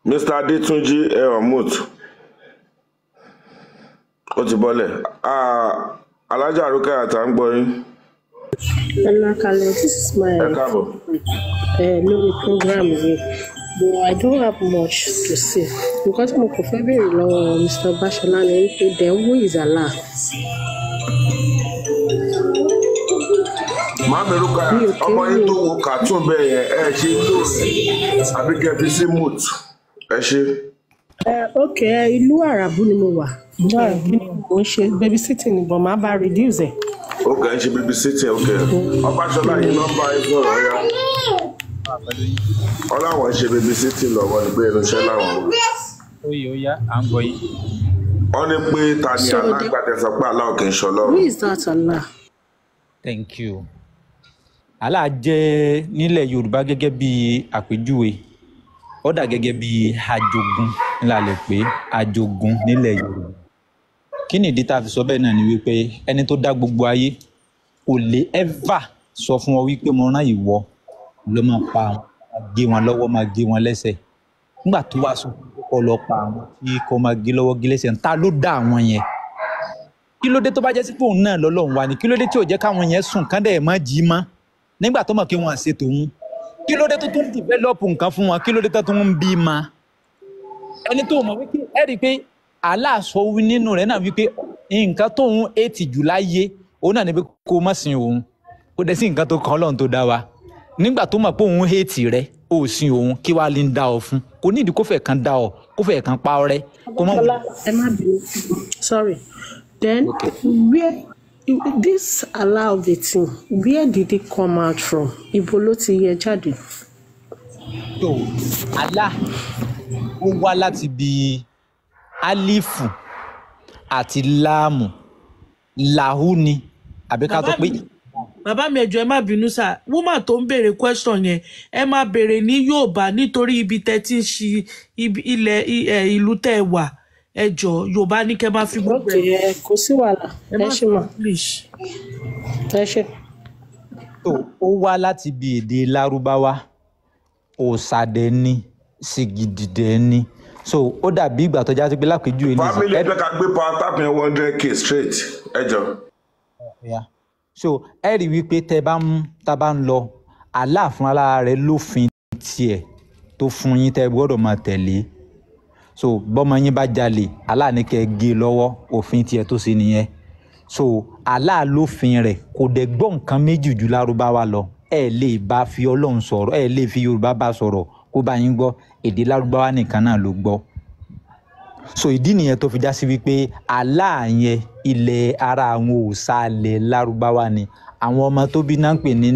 Mr. Adétúnjí ẹ on mute. Ó ti bọ́lẹ̀. Alhaja Rukayat à ń gbọ́ yín. Hello, Kale. This is my lórí program here, but I don't have much to say because mo kò fẹ́ béèrè lọ́wọ́ Mr. Ọbáṣọlá ni wípé then who is Allah? Màámi Rukayat, ọmọ yín tó wo cartoon bẹ́ẹ̀ yẹn ẹ ṣe lóòrè àbí kẹ́ fi sí mute ẹ ṣe. Ok, ìlú Àràbù ni mo wà. Mo ń ṣe babysitting ni, but màá bá reduce ẹ̀. Ok, ń ṣe babysitting, ok. Ọbáṣọlá yìí nọ́mbà ẹ sọ̀rọ̀ ya. Ọláwọ̀ ń ṣe babysitting lọ́wọ́ ní pé irunṣẹ́ láwọn. Oyè ó yá, à ń gbọ́ yín. Wọ́n ní pé ta ni alágbàtẹ sọ pé Allah kì í ṣọlọ́run. Who is that Allah? Thank you. Allah jẹ́ nílẹ̀ Yorùbá gẹ́gẹ́ bí àpèjúwe. Ó dà gẹ́gẹ́ bí ajogun ńlá lè pé ajogun nílẹ̀ Yorùbá. Kí ni ìdí tá a fi sọ bẹ́ẹ̀ náà ni wípé ẹni tó dá gbogbo ayé kò lè ever sọ fún ọ wípé mo rán ìwọ ló máa pa àwọn, máa gé wọn lọ́wọ́, máa gé wọn lẹ́sẹ̀. Nígbà tó wá sọ kó lọ pa àwọn tí kò máa gé lọ́wọ́ gé lẹ́sẹ̀, ta ló dá àwọn yẹn? Kí ló dé tó bá jẹ́ sí pé òun náà lọ́lọ́run wá ni? Kí ló dé tí ò jẹ́ káwọn yẹn sùn kán dẹ̀ má jí mọ́ nígbà tó mọ̀ kí wọ́n ṣe tòun? Kí ló dé tó tún develop nǹkan fún wọn? Kí ló dé tó tún ń bí ma? Ẹni tó mọ̀ wípé ẹ rí i pé Allah sọ nínú rẹ̀ náà wípé nǹkan tóun ètì jù láyé òun náà ni pé kó má sin òun. Kó dẹ̀ sí nǹkan tó kàn Ọlọ́run tó dá wa. Nígbà tó mọ̀ pé òun ètì rẹ̀ o sin òun kí wàá lè ń dá ọ fún kò nídìí kó fẹ́ kan dá ọ kó fẹ́ kan pa ọ rẹ́ kó mọ̀. ẹ má bínú sorry then where this Allah of the thing where did it come out from ibo ló ti yẹ jáde. so Allah ó wá láti bí alifu àti láàmù làhú ni àbí ká sọ pé. bàbá mi ẹjọ ẹ má bínú sá woman tó ń béèrè question yẹn ẹ má béèrè ní Yorùbá nítorí ibi tẹ́ ti ń ṣi ilẹ̀ ìlú tẹ́ wà ẹjọ Yorùbá ní kẹ́ má fi gbogbo ẹ kò sí wàhálà ẹ ṣe mọ ẹ ṣe. tó ó wá láti bí èdè Lárúbáwá òsàdẹ ni sìgìdìdẹ ni so ó dàbí ìgbà tó já sí pé lápèjúwe ní. family ẹgbẹ́ ká gbé power tap yẹn 100k straight ẹjọ. so ẹ rí wípé tá bá ń lọ Allah fún ara rẹ̀ lófin tiẹ̀ tó fún yín tẹ́ gbọ́dọ̀ máa tẹ̀lé so bọ́mọ yín bá jalè Allah ní kẹ́ gé lọ́wọ́ òfin tiẹ̀ tó ṣe nìyẹn so Allah lófin rẹ̀ kò dẹ̀ gbọ́ nǹkan méjì ju Lárúbáwá lọ ẹ lè bá fi Ọlọ́run sọ̀rọ̀ ẹ lè fi Yorùbá bá sọ̀rọ̀ kó bá yín gbọ́ èdè Lárúbáwá nìkan náà ló gbọ́ so ìdí nìyẹn tó fi já sí wípé Allah yẹn ilẹ̀ ara àwọn òòṣà Lárúbáwá ni àwọn ọmọ tó bí náà ń pè ní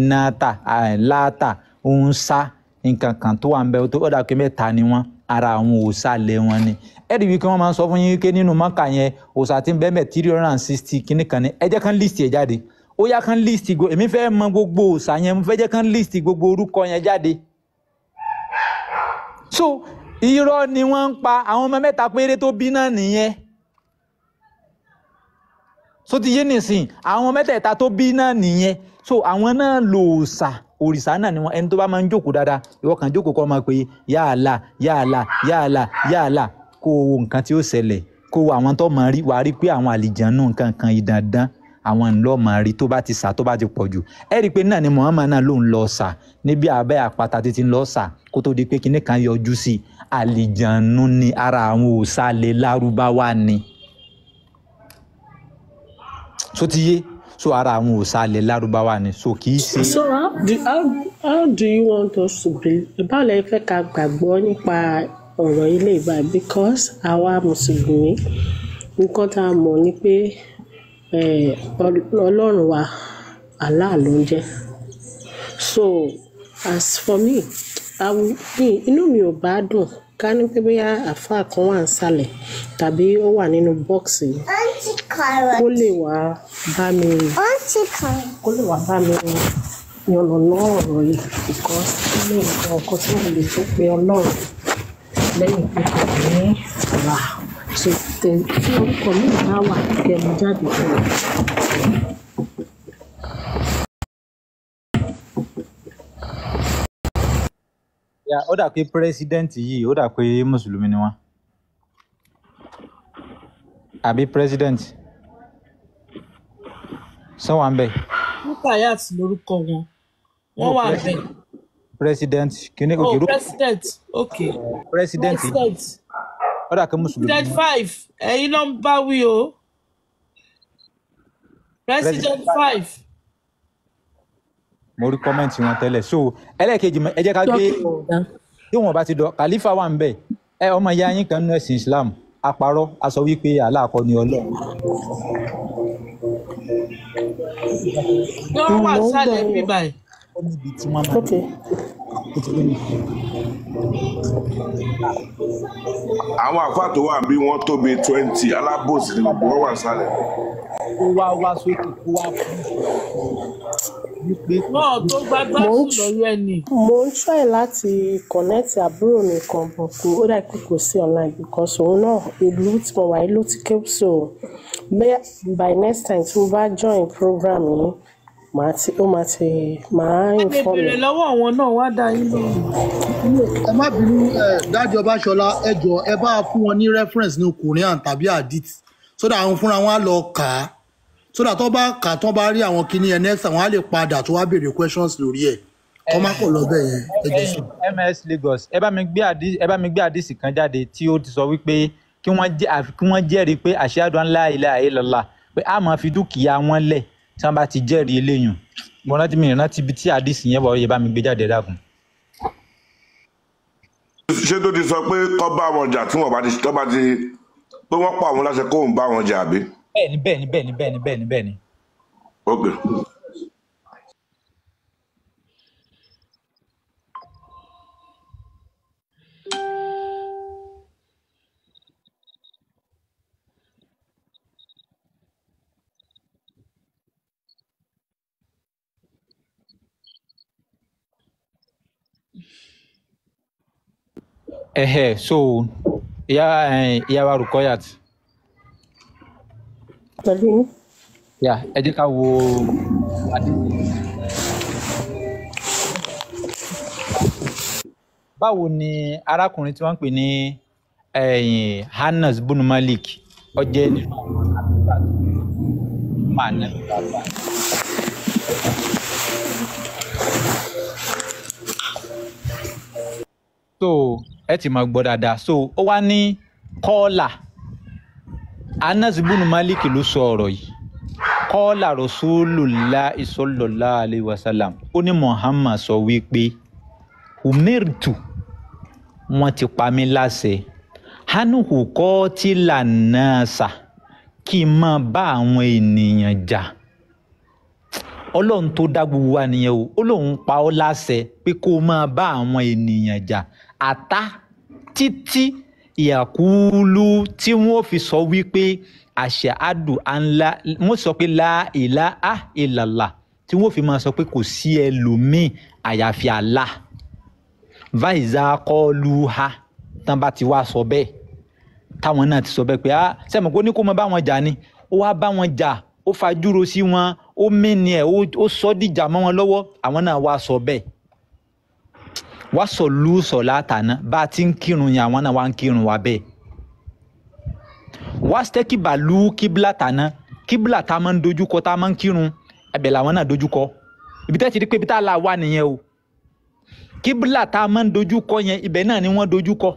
láàtà Únsà nǹkan kan tó wà ń bẹ tó ọ̀dà pé mẹ́ta ni wọ́n ara àwọn òòṣà wọn ni ẹ rí wípé wọ́n máa ń sọ fún yín wípé nínú Mákà yẹn òòṣà tí ń bẹ mẹ́ 360 kíní kan ní ẹ jẹ́ kán list ẹ̀ jáde ó yá kán list èmi fẹ́ mọ gbogbo òòṣà yẹn mo fẹ́ jẹ́ kán list gbogbo orúkọ yẹn jáde so irọ́ ni wọ́n ń pa àwọn ọmọ mẹ́ta péré tó bí náà nìyẹn so ti yé nìsín àwọn mẹ́tẹ̀ẹ̀ta tó bí náà nìyẹn so àwọn náà lòòṣà òrìṣà náà ni wọn ẹni tó bá máa ń jókòó dáadáa ìwọ kan jókòó kọ́ máa pé Ya Allah Ya Allah Ya Allah Ya Allah kó o nǹkan tí ó ṣẹlẹ̀ kó o àwọn tó máa rí wàá rí pé àwọn àlìjànnú nǹkan kan ìdandan àwọn ńlọ máa rí tó bá ti sà tó bá ti pọ̀ jù ẹ rí i pé náà ni Muhammad náà ló ń lọ sà níbi abẹ́ àpáta títí ń lọ sà kó tó di pé kinní kan yọjú sí àlìjànnú ni ara àwọn òòṣà Lárúbáwá ni so ti yé so ara àwọn òòṣà Lárúbáwá ni so kì í ṣe. so how do you want us to believe báwo lẹ fẹ́ ká gbàgbọ́ nípa ọ̀rọ̀ ilé ìgbà because àwa mùsùlùmí nǹkan tá a mọ̀ ni pé Ọlọ́run wa Allah ló ń jẹ́ so as for me inú mi ò bá dùn ká ní pé bóyá àfáà kan wà nísàlẹ̀ tàbí ó wà nínú bọ́ọ̀sì kó lè wá bá mi yànnàná ọ̀rọ̀ yìí because ilé nǹkan ọkọ tí mo lè tó pe Ọlọ́run lẹ́yìn pé kò ní wà so tí orúkọ mi bá wà kẹmu jáde fún mi. ó dà pé pírẹsidẹ́ǹtì yìí ó dà pé mùsùlùmí ni wọ́n àbí pírẹsidẹ́ǹtì sọ́wọ́n bẹ́ẹ̀. Rukayat lórúkọ wọn wọ́n wà bẹ́ẹ̀. president kìíní òkè rúkọ. president okay. president ó dà pé mùsùlùmí. president 5 ẹ̀yin ló ń bá wí o president 5. mo rí kọ́mẹ́ǹtì wọn tẹ́lẹ̀ so ẹlẹ́ẹ̀kejì ẹ jẹ́ ká gbé tí wọn bá ti dọ̀ kàlífà wà ń bẹ̀ ẹ ọmọ ìyá yín kan nínú ẹ̀sìn Islam àparọ́ a sọ wípé Allah kọ́ ni Ọlọ́run. ní wọ́n wà sálẹ̀ bí báyìí. ó níbi tí wọ́n máa ń àwọn àfáà tó wà bí wọ́n tóbi 20 alábòsí ni gbogbo wọn wà sálẹ̀. ó wá sókè kó wá fún wọn tó gbàgbá sùn lórí ẹni. mo ń try láti connect àbúrò mi kan bọ̀ kó ó dà pé kò sí online because òun náà ìlú tí mo wà ló ti ké so by next time tí mo bá join program yìí máa inform mi. ẹ lọ́wọ́ àwọn náà wá dá yín lóhùn. ẹ má bínú dájọ́ Báṣọlá ẹ jọ̀ọ́ ẹ bá fún wọn ní reference ní Quran tàbí hadith so that àwọn fúnra wọn á lọ kà á so that tó bá kà tó bá rí àwọn kinní yẹn next time wọn á lè padà tó wá béèrè questions lórí ẹ̀ kọ́ má pọ̀ lọ́bẹ̀ yẹn ẹ jẹ́ sùn. MS Lagos ẹ bá mi gbé àdìsí kan jáde tí ó ti sọ wípé kí wọ́n jẹ́rìí pé ashhadu an la ilaha illallah pé a máa fi dúkìá wọn lẹ̀ tí wọ́n bá ti jẹ́rìí eléyìn mo rántí mi rántí ibi tí àdìsí yẹn wọ̀ yẹ bá mi gbé jáde dákun. ṣé tó ti sọ pé kọ́ bá wọn jà tí wọ́n bá ti pé wọ́n pa àwọn láṣẹ kóun bá wọn jà àbí. bẹ́ẹ̀ni. ok. So ìyá wa Rukayat. Pẹ̀lú. Ẹ jẹ́ ká wo báwo ni arákùnrin tí wọ́n ń pè ní Anas bin Malik ó jẹ́ nínú àwọn àdúrà tó máa ná bàbá. So ẹ ti máa gbọ́ dáadáa. So ó wá ní kọ́ọ̀là Anas bin Malik ló sọ ọ̀rọ̀ yìí. Kọ́ọ̀là Rasulullah sallallahu alaihi wasallam. Ó ní Muhammad sọ wípé umirtu wọ́n ti pa mí láṣẹ hanuhu kọ́ tí lànàṣà kí n máa bá àwọn ènìyàn jà. Ọlọ́run tó dá gbogbo wa nìyẹn o. Ó lóun pa ọ́ láṣẹ pé kó máa bá àwọn ènìyàn jà àtá títí ìyàkúlù tí wọ́n fi sọ wípé ashhadu an la wọ́n sọ pé la ilaha illallah tí wọ́n fi máa sọ pé kò sí ẹlòmíì àyàfi Allah. Vaiza kọlu ha tán bá ti wá sọ bẹ́ẹ̀ táwọn náà ti sọ bẹ́ẹ̀ pé sẹ́mi kó ní kó máa bá wọn jà ni ó wá bá wọn jà ó fajúro sí wọn ó mẹ́ni ẹ̀ ó sọ dìjà mọ́ wọn lọ́wọ́ àwọn náà wá sọ bẹ́ẹ̀ wá sọ lù sọ látàná bá a ti ń kírun yẹn àwọn náà wá ń kírun wa bẹ́ẹ̀ wá stẹ́kì bàlú kíbla tàná kíbla tá a máa ń dojúkọ tá a máa ń kírun ẹ̀bẹ̀ làwọn náà dojúkọ ibi tẹ́ ti rí pé ibi tá a là wà nìyẹn o kíbla tá a máa ń dojúkọ yẹn ibẹ̀ náà ni wọ́n dojúkọ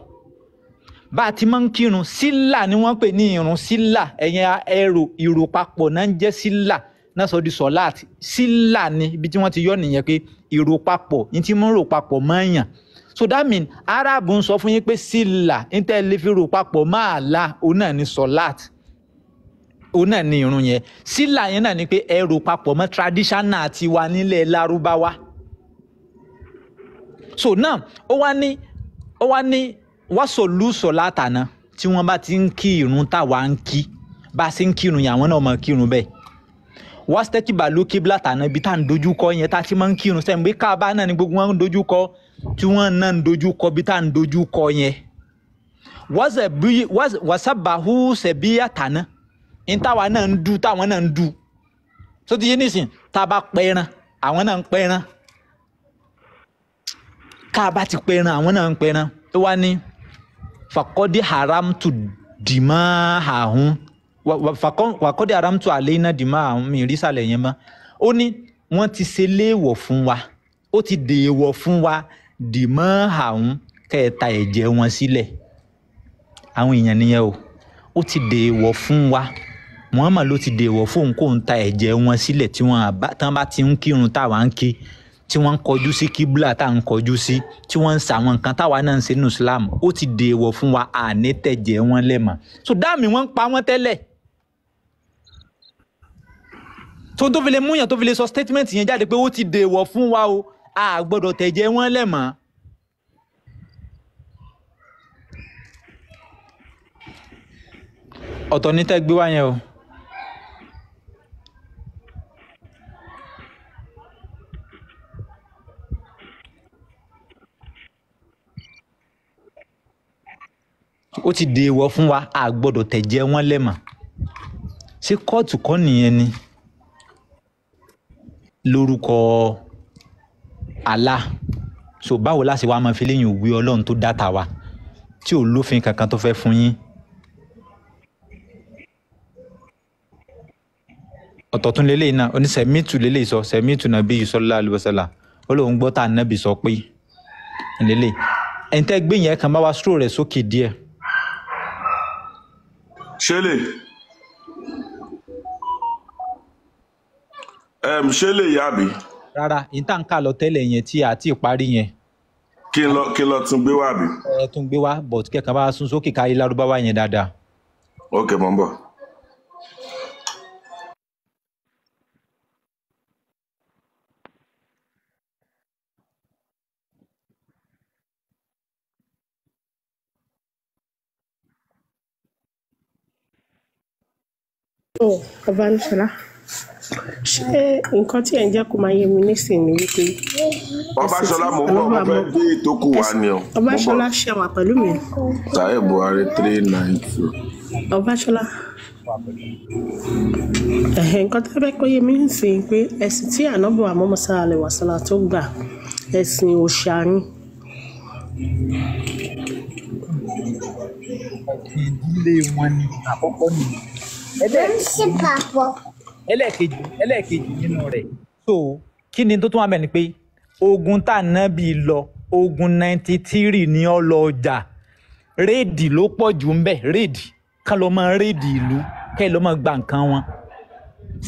bá a ti máa ń kírun sílà ni wọ́n pè ní irun sílà ẹ̀yẹn ẹrù ìrò papọ̀ náà ń jẹ́ sílà náà sọ di sọ̀láàtì sílà ni ibi tí wọ́n ti yọ nìyẹn pé ìrò papọ̀ ní tí wọ́n rò papọ̀ máa ń yàn so that mean Arabu ń sọ fún yín pé sílà ní tẹ́ lè fi rò papọ̀ máa la òun náà ni sọ̀láàtì òun náà ni irun yẹn sílà yẹn náà ni pé ẹrù papọ̀ mọ́ traditional tiwa nílẹ̀ Lárúbáwá. So now ó wá ní wá sọ̀lú sọ̀látàná tí wọ́n bá ti ń kí irun táwa ń kí bá a ṣe ń kírun yẹn àwọn náà máa kírun bẹ́ẹ̀ wá stẹ́kì bàlú kíbla tàná ibi tá à ń dojúkọ yẹn tá a ti máa ń kírun sẹ́yìn pé Káàbà náà ni gbogbo wọn ń dojúkọ tí wọ́n náà ń dojúkọ bí tá à ń dojúkọ yẹn wàsábàhù sẹ̀bíyà tàná ní táwa náà ń du táwọn náà ń du tó ti yé nísìn tá a bá pẹran àwọn náà ń pẹran Káàbà ti pẹran àwọn náà ń pẹran ó wá ní fàkọ́dí haramtu dimahahum fàkọ́dí haramtu alayna dimahahum mi rí sàlẹ̀ yẹn mọ́ ó ní wọ́n ti ṣe léèwọ̀ fún wa ó ti dèèwọ̀ fún wa dimahahum kẹta ẹ̀jẹ̀ wọn sílẹ̀ àwọn èèyàn nìyẹn o ó ti dèèwọ̀ fún wa Muhammad ló ti dèèwọ̀ fóun kó ń ta ẹ̀jẹ̀ wọn sílẹ̀ tí wọ́n bá ti ń kírun táwa ń kí tí wọ́n ń kọjú sí kíbla tá à ń kọjú sí tí wọ́n ń sa àwọn nǹkan táwa náà ń ṣe nínú Islam ó ti dèèwọ̀ fún wa àní tẹ̀jẹ̀ wọn lẹ́mọ̀ so dáàmì wọ́n ń pa wọ́n tẹ́lẹ̀ tó fi lè múyàn tó fi lè sọ statement yẹn jáde pé ó ti dèèwọ̀ fún wa o a gbọ́dọ̀ tẹ̀jẹ̀ wọn lẹ́mọ̀. ọ̀tọ̀ ní tẹ́ gbé wá yẹn o. ó ti dèèwọ̀ fún wa a gbọ́dọ̀ tẹ̀jẹ̀ wọn lẹ́mọ̀ ṣé kóòtù kọ́ nìyẹn ni lórúkọ Allah so báwo láti wá máa fi léyìn òwe Ọlọ́run tó dá tàwa tí ò lófin kankan tó fẹ́ fún yín. ọ̀tọ̀ tún lélẹ́yìn náà oníṣẹ́mìtù lélẹ́yìn sọ sẹ́mìtù nàbí sallallahu alaihi wasallam ó lóun gbọ́ tá ànábì sọ pé lélẹ́yìn ẹ̀yin tẹ́ gbé yẹn kan bá wa stroll rẹ̀ sókè díẹ̀. ṣé lè yá bí. rárá yìí tá n kà lọ tẹ́lẹ̀ yẹn tí a ti parí yẹn kí n lọ tún gbé wá bí. ẹ tún gbé wá but kẹ́kàn bá sún sókè kárí lárúbáwá yẹn dáadáa. ok mo ń bọ̀. Ọbánisọ́lá, ṣé nǹkan tí ẹ̀ ń jẹ́ kó máa yé mi nísìnyí ni wípé Ọbánisọ́lá mo ń bọ̀ mo fẹ́ gbé ìtókù wá ni o. Ọbánisọ́lá ṣe wà pẹ̀lú mi. Tahir Buhari 392. Ọbánisọ́lá, nǹkan tó fẹ́ kó yé mi nísìnyí pé ẹ̀sìn tí ànábì wa Muhammad sallallahu alaihi wasallam tó gbà ẹ̀sìn òòṣà ni. ìdílé wọn ni àkọ́kọ́ nìyí. ẹlẹ́ẹ̀kejì nínú rẹ̀ so kí ni tó tún wà bẹ́ẹ̀ ni pé ogun tá nábì lọ ogun 93 ni ó lọ jà réèdì ló pọ̀ jù ń bẹ̀ réèdì kán ló máa réèdì ìlú kẹ́ ló máa gba nǹkan wọn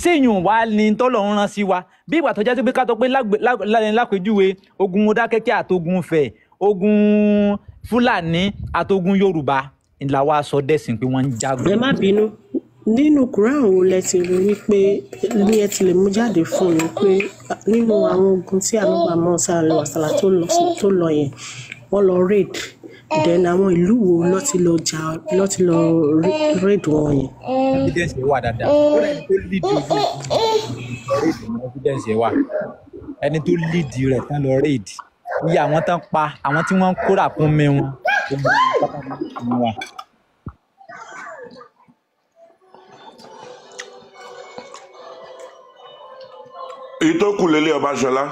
séèyàn wá ní tọ́lọ́run rán sí wa bí ìgbà tó jẹ́ sí pé ká tó pé lápèjúwe ogun Mọdákẹ́kẹ́ àtogun Ifẹ̀ ogun Fúlàní àtogun Yorùbá ńlá wa sọ dẹ́sìn pé wọ́n ń jagun. Ẹ má bínú nínú Quran wo lẹ ti rí wípé ní ẹ ti lè mú jáde fún mi pé nínú àwọn ogun tí ànábì Muhammad sallallahu alaihi wasallam tó lọ yẹn wọ́n lọ raid then àwọn ìlú wo ló ti lọ raid wọn yẹn. evidence wà dáadáa ó lẹni tó lead raid evidence wà ẹni tó lead rẹ̀ tán lọ raid iye àwọn tán pa àwọn tí wọ́n kóra kún mi wọn wà. èyí tó kù lélẹ̀ Ọbáṣọlá.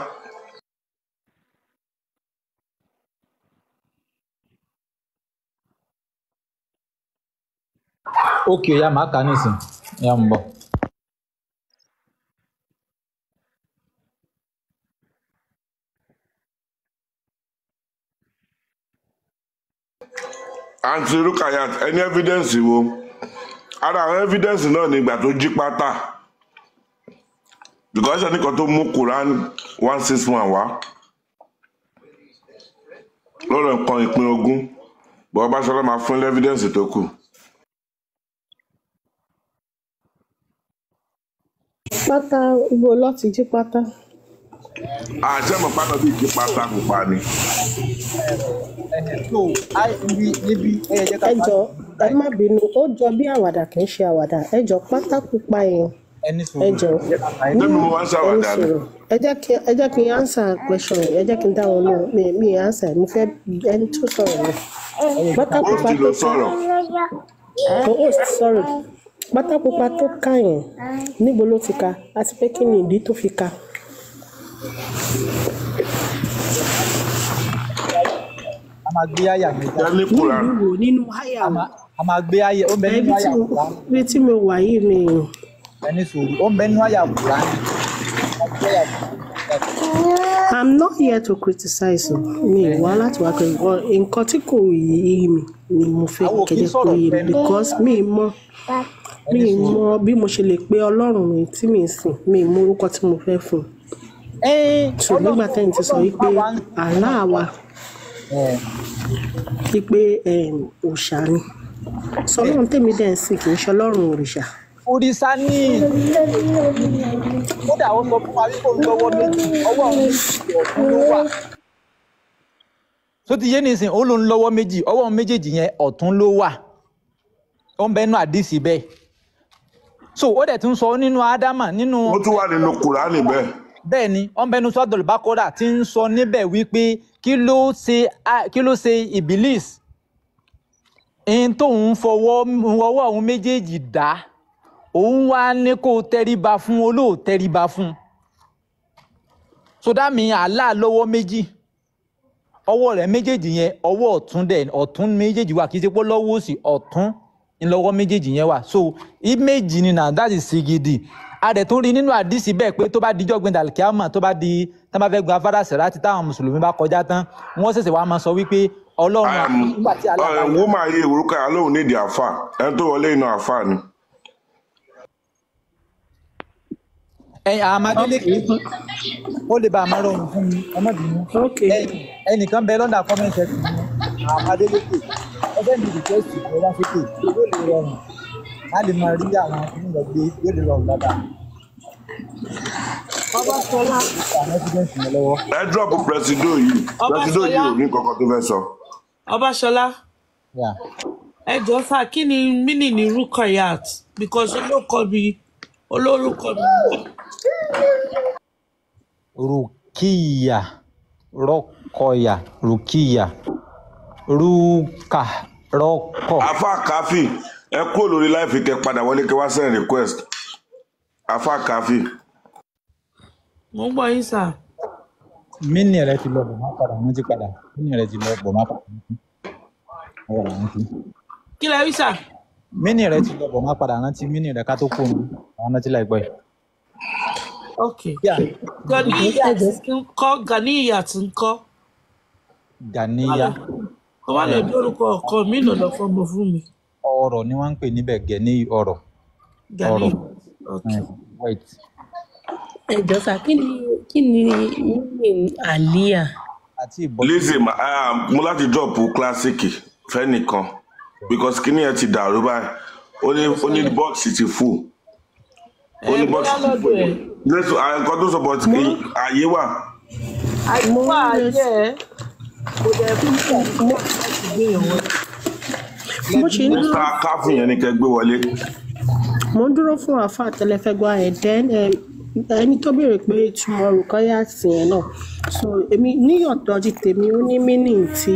ókè ya máa kà nísìn ya ń bọ̀. àǹtí Rukayat ẹni evidence wo ara àwọn evidence náà ní ìgbà tó jí pátá because ẹnìkan tó mú Quran 161 wá lọ́rọ̀ nǹkan ìpín ogún bọ́ Ọbáṣọlá máa fún evidence tó kù. pátá ibo ló ti jí pátá. àṣẹ mọ̀ pátá bíi jí pátá pupa ni. ẹ jọ ẹ má bínú ó jọ bí àwàdà kì í ṣe àwàdà ẹ jọ pátá pupa yẹn ẹ jọ ẹ jẹ́ kí n answer question ẹ jẹ́ kí n dá wọn lọ mi answer mo fẹ́ ẹni tó sọ̀rọ̀ rẹ̀ pátá pupa tó sọ̀rọ̀ pátá pupa tó ká yẹn níbo ló ti ká àti pé kí ni ìdí tó fi ká. a máa gbé àyà mi já nínú àyà a máa gbé àyà ó ń bẹ nínú àyà Kùránì. ibi tí mo wà yìí mi. ẹni sòrò ó ń bẹ nínú àyà Kùránì. I'm not here to criticize mi wá láti wá pé nǹkan tí kò yé mi ni mo fẹ́ kẹ́jẹ́ kó yé mi because mi mọ bí mo ṣe lè pe Ọlọ́run mi tí mi sìn mi mọ orúkọ tí mo fẹ́ fún un. so nígbà tẹ́yìn ti sọ wípé Allah wa wípé òòṣà ni sọlọ́run tèmi dẹ̀ ń sìn kì í ṣe Ọlọ́run òrìṣà. òrìṣà ní kódà ó sọ fún wa wípé lọ́wọ́ méjì ọwọ́ àwọn méjì ọ̀tún ló wà. tó ti yé nìsín ó lóun lọ́wọ́ méjì ọwọ́ àwọn méjèèjì yẹn ọ̀tún ló wà ó ń bẹ nínú àdìsí bẹ́ẹ̀ so ó dẹ̀ tún sọ nínú Ádámà nínú. ó tún wà nínú Kùránì bẹ́ẹ̀. bẹ́ẹ̀ ni ó ń bẹ nínú Suratul Baqara tí ń sọ níbẹ̀ wípé kí ló ṣe Ìbílísì ẹni tóun fọwọ́ òun méjèèjì dá òun wá ní kó tẹríba fún olóòtẹríba fún sódà mi Allah lọ́wọ́ méjì ọwọ́ rẹ̀ méjèèjì yẹn ọwọ́ ọ̀tún méjèèjì wà kì í ṣe pé lọ́wọ́ òsì ọ̀tún ńlọ́wọ́ méjèèjì yẹn wà so image ni na that is sigidi a dẹ̀ tún rí nínú àdìsí bẹ́ẹ̀ pé tó bá dijọ́ gbin dàlkíámà tó bá di tán bá fẹ́ gba afárá sẹ̀ráàtì táwọn mùsùlùmí bá kọjá tán wọ́n ṣẹ̀ṣẹ̀ wá máa sọ wípé Ọlọ́run nígbà tí alábàá. wọ́n máa yé ìwúrúkọ alóhùn nídìí àfà ẹni tó wọlé inú àfà ni. Amadélèké ó lè bá àmọ́ rọrùn fún mi ọmọbìnrin ẹnìkan bẹ lọ́dà comment section Amadélèké ọbẹ̀ mi request ìgbẹ́ wá sókè yóò lè rọrùn á lè máa rí àwọn onígbà gbé yóò lè rọrùn dáadáa. Ọbáṣọlá ẹ drop presido yìí ò ní kankan tó fẹ́ sọ. Ọbáṣọlá ẹ jọ sá kí ni mínì ní Rukayat because olórúkọ mi. Rukiya Rọkọya Rukiya Ruka Rọkọ. Afa Kafi ẹ kúrò lórí láìfi kẹ padà wọlé kẹ wá send request. Afa Kafi. Mo ń gbọ́ yín sà. Mínì rẹ ti lọ bọ̀ má padà wọ́n ti padà mínì rẹ ti lọ bọ̀ má padà wọ́n ti. Kí lẹ wí sà? Mínì rẹ ti lọ bọ̀ má padà rántí mínì rẹ ká tó kó nu àwọn náà ti láìpẹ́ yìí. Okay. Ganiyat ńkọ́. Ganiya. Ó wá lè bí orúkọ ọkọ mi lọ fọmọ fún mi. Ọ̀rọ̀ ni wọ́n ń pè níbẹ̀ gẹ̀ní ọ̀rọ̀. Gani. Okay. Wait. Ẹ̀jọ̀ sà kí ni Àlíyà? Lizzy mo láti drop classic fẹ́nìkan because kíní ẹ ti dàrú báyìí ó ní bọ́ọ̀sì ti full. Ó ní bọ́ọ̀sì ti full. Nǹkan tó sọ bọ́ọ̀sì kì í àyè wà. Àyè kò dẹ̀ fún mi mo ṣe ń dúró. Káfíń yẹn ni kẹ́ gbé wọlé. Mo ń dúró fún àfa àtẹlẹfẹgbà ẹ̀ ẹni tó béèrè pé ìtumọ̀ Rukayat yẹn náà so èmi níyọ̀tọ̀ di tèmi ó ní meaning tí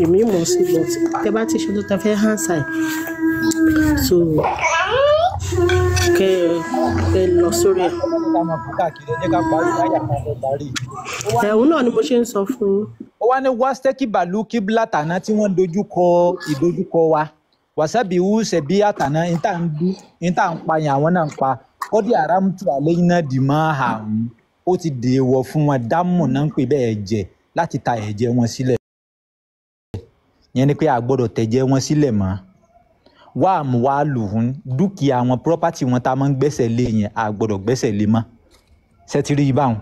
èmi mọ̀ sí but tẹ bá ti ṣe tó tẹ fẹ́ hansa ẹ̀ so kẹ lọ sórí ẹ̀. Ẹ̀hún náà ni mo ṣe ń sọ fún yín. Ó wá ní wáṣẹ́kì bàlú kíbla tàná tí wọ́n ìdojúkọ wa wàsábì wú ṣẹ̀bí àtàná níta ń pa yẹn àwọn náà ń pa ó di àrámùtù àlẹ́yìn náà dì máa hàn ó ti dèèwọ̀ fún wọn dámù náà ń pè bẹ́ẹ̀ ẹ̀jẹ̀ láti ta ẹ̀jẹ̀ wọn sílẹ̀ yẹn ni pé a gbọ́dọ̀ tẹ̀jẹ̀ wọn sílẹ̀ mọ́ wá àmú wá lùhún dúkìá wọn property wọn tá a máa ń gbẹ́sẹ̀ lé yẹn a gbọ́dọ̀ gbẹ́sẹ̀ lé mọ́ ṣẹ́tìrì báwọn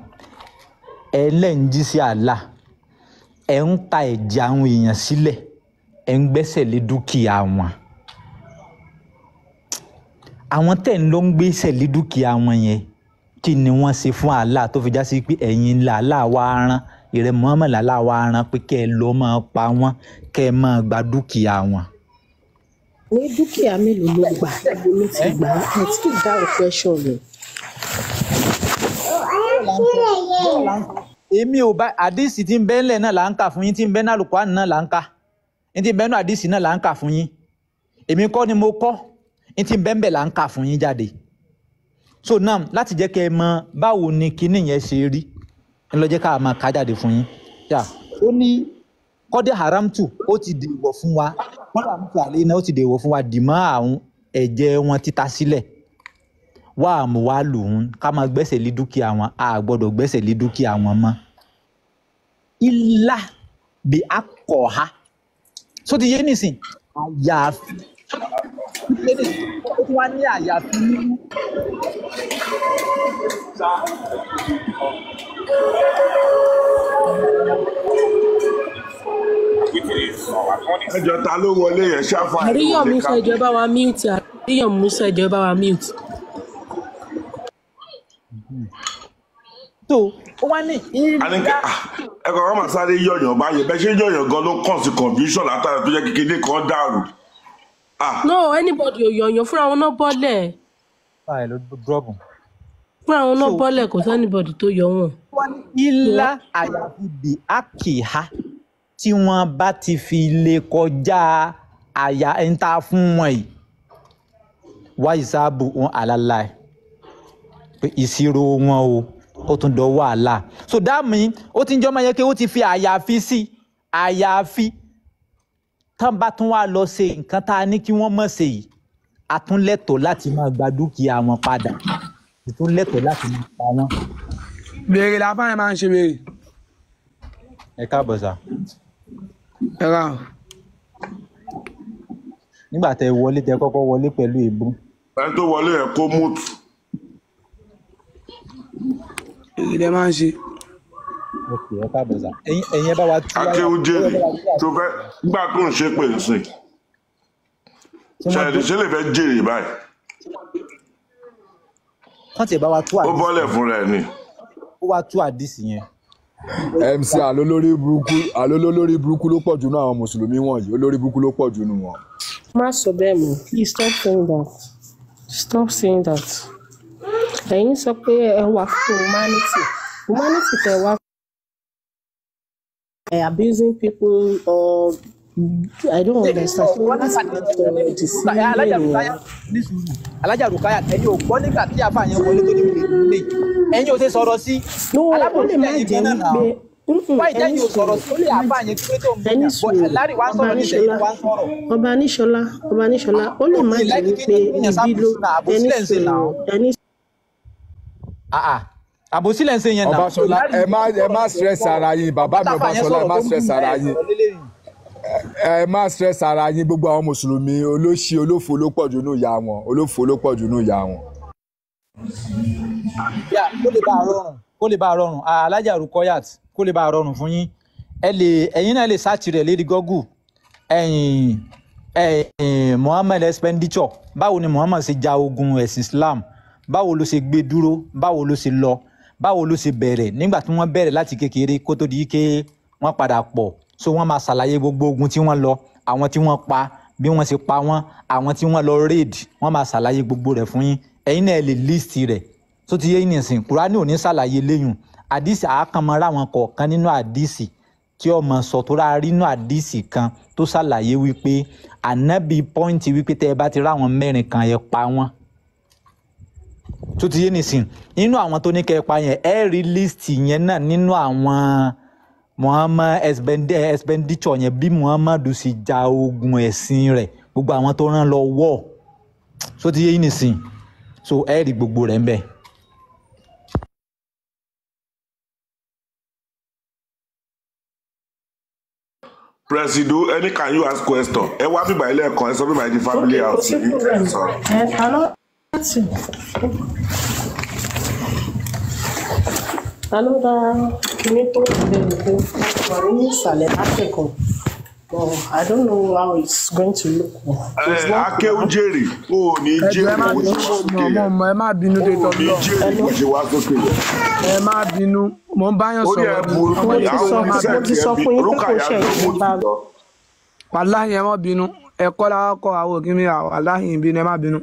ẹ̀ lẹ́yìn jí sí àlà ẹ̀ ń ta ẹ̀jẹ̀ àwọn èèyàn sílẹ̀ ẹ̀ ń gbẹ́sẹ̀ lé dúkìá wọn àwọn tẹ̀ ń lọ ń gbẹ́sẹ̀ lé dúkìá wọn yẹn kí ni wọ́n ṣe fún Allah tó fi já sí pé ẹ̀yin ńlá Allah wá rán ìrẹ́ Muhammad Allah wá rán pé kẹ́ ẹ lọ máa pa wọ́n kẹ́ ẹ máa gba dúkìá wọn. Ní dúkìá mélòó ló gbà ibo ló ti gbà ẹ tí ì dá question rẹ̀. Èmi ò bá àdìsí tí ń bẹ ńlẹ̀ náà là ń kà fún yín tí ń bẹ náà Al-Qur'an náà là ń kà ní tí ń bẹ náà àdìsí náà là ń kà fún yín èmi kọ́ ni mo kọ́ ní tí ń bẹ ń bẹ là ń kà fún yín jáde so now láti jẹ́ kẹ́ ẹ mọ báwo ni kinní yẹn ṣe rí ń lọ jẹ́ ká máa kà jáde fún yín ó ní kọ́dé haramtu ó ti dèwọ̀ fún wa kọ́dé haramtu àlẹ́ iná ó ti dèwọ̀ fún wa dìmọ́ àwọn ẹ̀jẹ̀ wọn títa sílẹ̀ wá àmú wá lòun ká máa gbẹ́sẹ̀ lé dúkìá wọn a gbọ́dọ̀ gbẹ́sẹ̀ lé dúkìá wọn mọ́ ilá bí a kọ̀ ha so ti yé nísìn àyàfi ó ti wá ní àyàfi nínú. Ẹjọ́ ta ló wọlé yẹn ṣáfà. Àríyàn Musa ìjọba bá wa mute Àríyàn Musa ìjọba bá wa mute. tó ó wá ní ìlà. ẹ kọ́kọ́ máa sáré yọ̀yàn báyẹn bẹ́ẹ̀ ṣe yọ̀yàn gan ló kàn sí confusion látara tó jẹ́ kékeré kan dàrú. No anybody ò yọ̀yàn fúnra wọn náà bọ́lẹ̀. Báyìí ló dúrọ́bù. Fúnra wọn náà bọ́lẹ̀ kò sí anybody tó yọ wọn. Ilá àyàfi bí àkìhá tí wọ́n bá ti fi lè kọjá àyà ń ta fún wọn yìí wá ìsáàbù wọn àlàlà pé ìṣirò wọn o ó tún dọ̀ wàhálà so dáàmì ó ti ń jọ́ máa yẹ kí ó ti fi àyàfi sí àyàfi tán bá tún wá lọ ṣe nǹkan tá a ní kí wọ́n mọ̀ ṣe yìí a tún lẹ́tọ̀ọ́ láti máa gba dúkìá wọn padà a tún lẹ́tọ̀ọ́ láti máa pa wọ́n. Béèrè làbá yẹn máa ń ṣe béèrè. Ẹ káàbọ̀ sà. Ẹ rà o. Nígbà tẹ wọlé tẹ kọ́kọ́ wọlé pẹ̀lú èébú. Ẹni tó wọlé yẹn kó múùtù. èyí lẹ máa ń ṣe. ok ẹ káàbọ̀ sá ẹ̀yin ẹ bá wa tú akéwújèrè tó fẹ́ gbà tó ń ṣe pé ń sìn ṣe lè fẹ́ jèrè báyìí. kán tiẹ̀ bá wa tú ó àdìsí bọ́lẹ̀ fún rẹ̀ ni. ó wá tú àdìsí yẹn. MC alólórí burúkú ló pọ̀ jù nínú àwọn mùsùlùmí wọ̀nyí olórí burúkú ló pọ̀ jù nínú wọn. má sọ bẹ́ẹ̀ mọ́ please stop saying that stop saying that ẹ̀yin sọ pé ẹ wà fún humanity tẹ wá abusing people or I don't understand. alájà rukaya ẹ̀yin ò gbọ́ nígbà tí àfa yẹn wọlé tó ní wílé ẹ̀yin ò ṣe sọ̀rọ̀ sí alábòsílẹ̀ yìí gan náà náà wá ìjà yìí ò sọ̀rọ̀ sí ó lè àfa yẹn kí pé tó ń bọ̀ lárí wá sọ̀rọ̀ ní ìṣẹ̀yìn wá sọ̀rọ̀. ọba níṣọlá ó lè má jẹ́ wípé ibi ló ẹni àbòsílẹ̀ ń ṣe yẹn náà. Ọbaṣọlá ẹ má stress ara yín bàbá mi Ọbaṣọlá ẹ má stress ara yín ẹ má stress ara yín gbogbo àwọn mùsùlùmí olóṣì olófo ló pọ̀ jù nínú ìyá wọn olófo ló pọ̀ jù nínú ìyá wọn. kó lè bá a rọrùn alájà Rukayat kó lè bá a rọrùn fún yín ẹ̀yin náà lè sáàtì rẹ̀ lérí Google Muhammad expenditure báwo ni Muhammad ṣe ja ogun ẹ̀sìn Islam báwo ló ṣe gbé dúró báwo ló ṣe lọ báwo ló ṣe bẹ̀rẹ̀ nígbà tí wọ́n bẹ̀rẹ̀ láti kékeré kó tó di ké wọ́n padà pọ̀ so wọ́n máa ṣàlàyé gbogbo ogun tí wọ́n lọ àwọn tí wọ́n pa bí wọ́n ṣe pa wọ́n àwọn tí wọ́n lọ raid wọ́n máa ṣàlàyé gbogbo rẹ̀ fún yín ẹ̀yin náà lè list rẹ̀ tó ti yé yín nìsín Kùránì ò ní ṣàlàyé léyùn àdìsí àákànmọ́ra àwọn kọ̀ọ̀kan nínú àdìsí tí ọmọ sọ tó rà rí nínú àdìsí kan tó ṣàlàyé wípé ànábì pọ́ìntì wípé tẹ́ ẹ bá ti ráwọn mẹ́rin kan ẹ pa wọ́n tó ti yé nìsín nínú àwọn tó ní kẹpa yẹn ẹ rí líìsì yẹn náà nínú àwọn Muhammad expenditure yẹn bí Muhammadu sì ja ogun ẹ̀sìn rẹ̀ gbogbo àwọn tó rán lọ wọ̀ tó ti yé nìsín so ẹ rí gbogbo rẹ̀ ń bẹ. Presido any can you ask question ẹ wá bíbá ilé ẹ̀kan ẹ sọ bíbá di family house yìí ẹ sọ. Another kìnìún tó wà ní ìsàlẹ̀ akẹ́kọ̀ọ́ I don't know how it's going to look. Akéwújèrè o ní jèrè bó ṣe wá sókè yẹn ẹ má bínú dé tọ́ lọ o ní jèrè bó ṣe wá sókè yẹn. ẹ má bínú mo ń báyọ̀ sọ̀rọ̀ mo ti sọ fún yín pé kò ṣe ìjọba. wàláhì ẹ má bínú ẹ̀kọ́ la kọ́ àwọn òkè mi wàláhì ìbínú ẹ má bínú.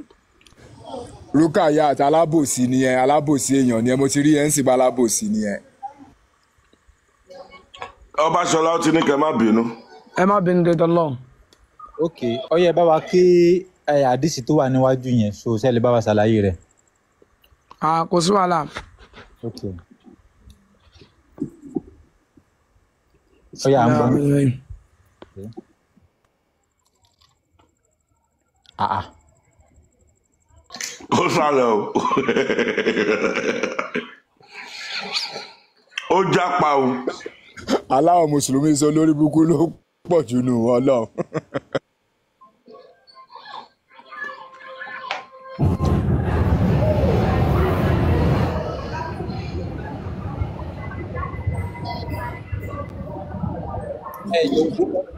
Rukayat alábòsí nìyẹn alábòsí èèyàn nìyẹn mo ti rí ẹ ń sìgbà alábòsí nìyẹn. Ọbaṣọlá ó ti ní kẹ́ má bínú. ẹ má bínú dé tọ́lọ́. ok ọyẹ bá wa kí àdìsí tó wà níwájú yẹn so sẹ́lẹ̀ bá wa ṣàlàyé rẹ̀. kò sí wàhálà. ok ọyẹ à ń bọ̀. Ó sálọ o ó jápa o. aláwọ̀ mùsùlùmí sọ lórí burúkú ló pọ̀ jù nù wọn lọ.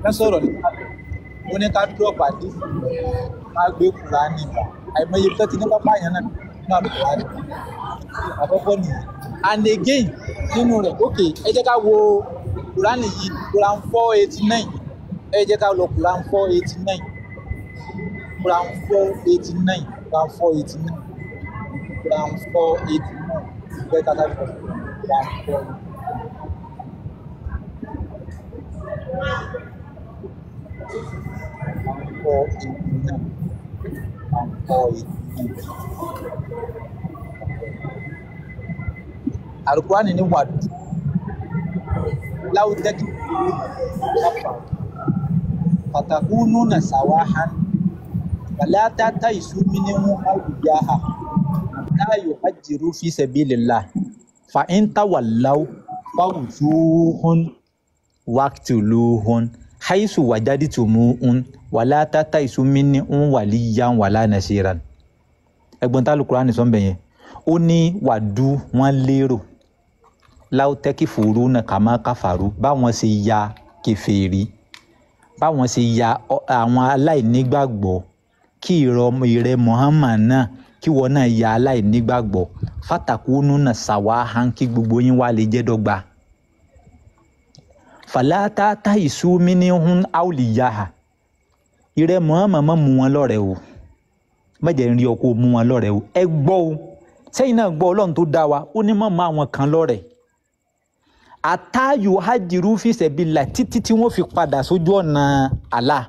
ẹ sọ̀rọ̀ nípa mo ní ká drop àdìsí máa gbé Kùránì nígbà àìmọye tó ti ní pápá yẹn náà nínú àlùkùránì àkọ́kọ́ nìyí and again nínú rẹ̀ ok ẹ jẹ́ ká wo Kùránì yìí Quran 489 ẹ jẹ́ ká lọ Quran 489 Quran 489 Quran 489 Quran 489 bẹ́ẹ̀ ká lọ Quran 489. Al-Qur'ani ni wàdù láwùjẹ́kì fatakúnúnà sàwáhán wàlátátà ìsúmínú àwùjáhà láyò hajjiru fi sabilillah fa in tawallaw fawzuhun waqtuluhun haisu wajaditumuhun wàlátátà ìsúmínú waliyan wala nasiran. Ẹgbọ́n tá Al-Qur'ani sọ ń bẹ̀yẹn ó ní wàdú wọn lérò láwùtẹ́kì fòrú náà kà má káfàrú báwọn ṣe ya kèfèrí báwọn ṣe ya àwọn aláìnígbàgbọ́ kí ìrẹ Muhammad náà kí wọn náà ya aláìnígbàgbọ́ fàtàkùnú náà sàwáhán kí gbogbo yín wá lè jẹ́ dọ́gba fàlàtà táìsú mínihún áwùlìyàhà ìrẹ Muhammad má mú wọn lọ́rẹ̀ o mẹ́jẹ̀ ń rí ọkọ̀ mú wọn lọ́rẹ̀ o ẹ gbọ́ o sẹ́yìn náà gbọ́ Ọlọ́run tó dá wa ó ní má mú àwọn kan lọ́rẹ̀ àtàyò hajiru fi sabilillah títí tí wọ́n fi padà sójú ọ̀nà Allah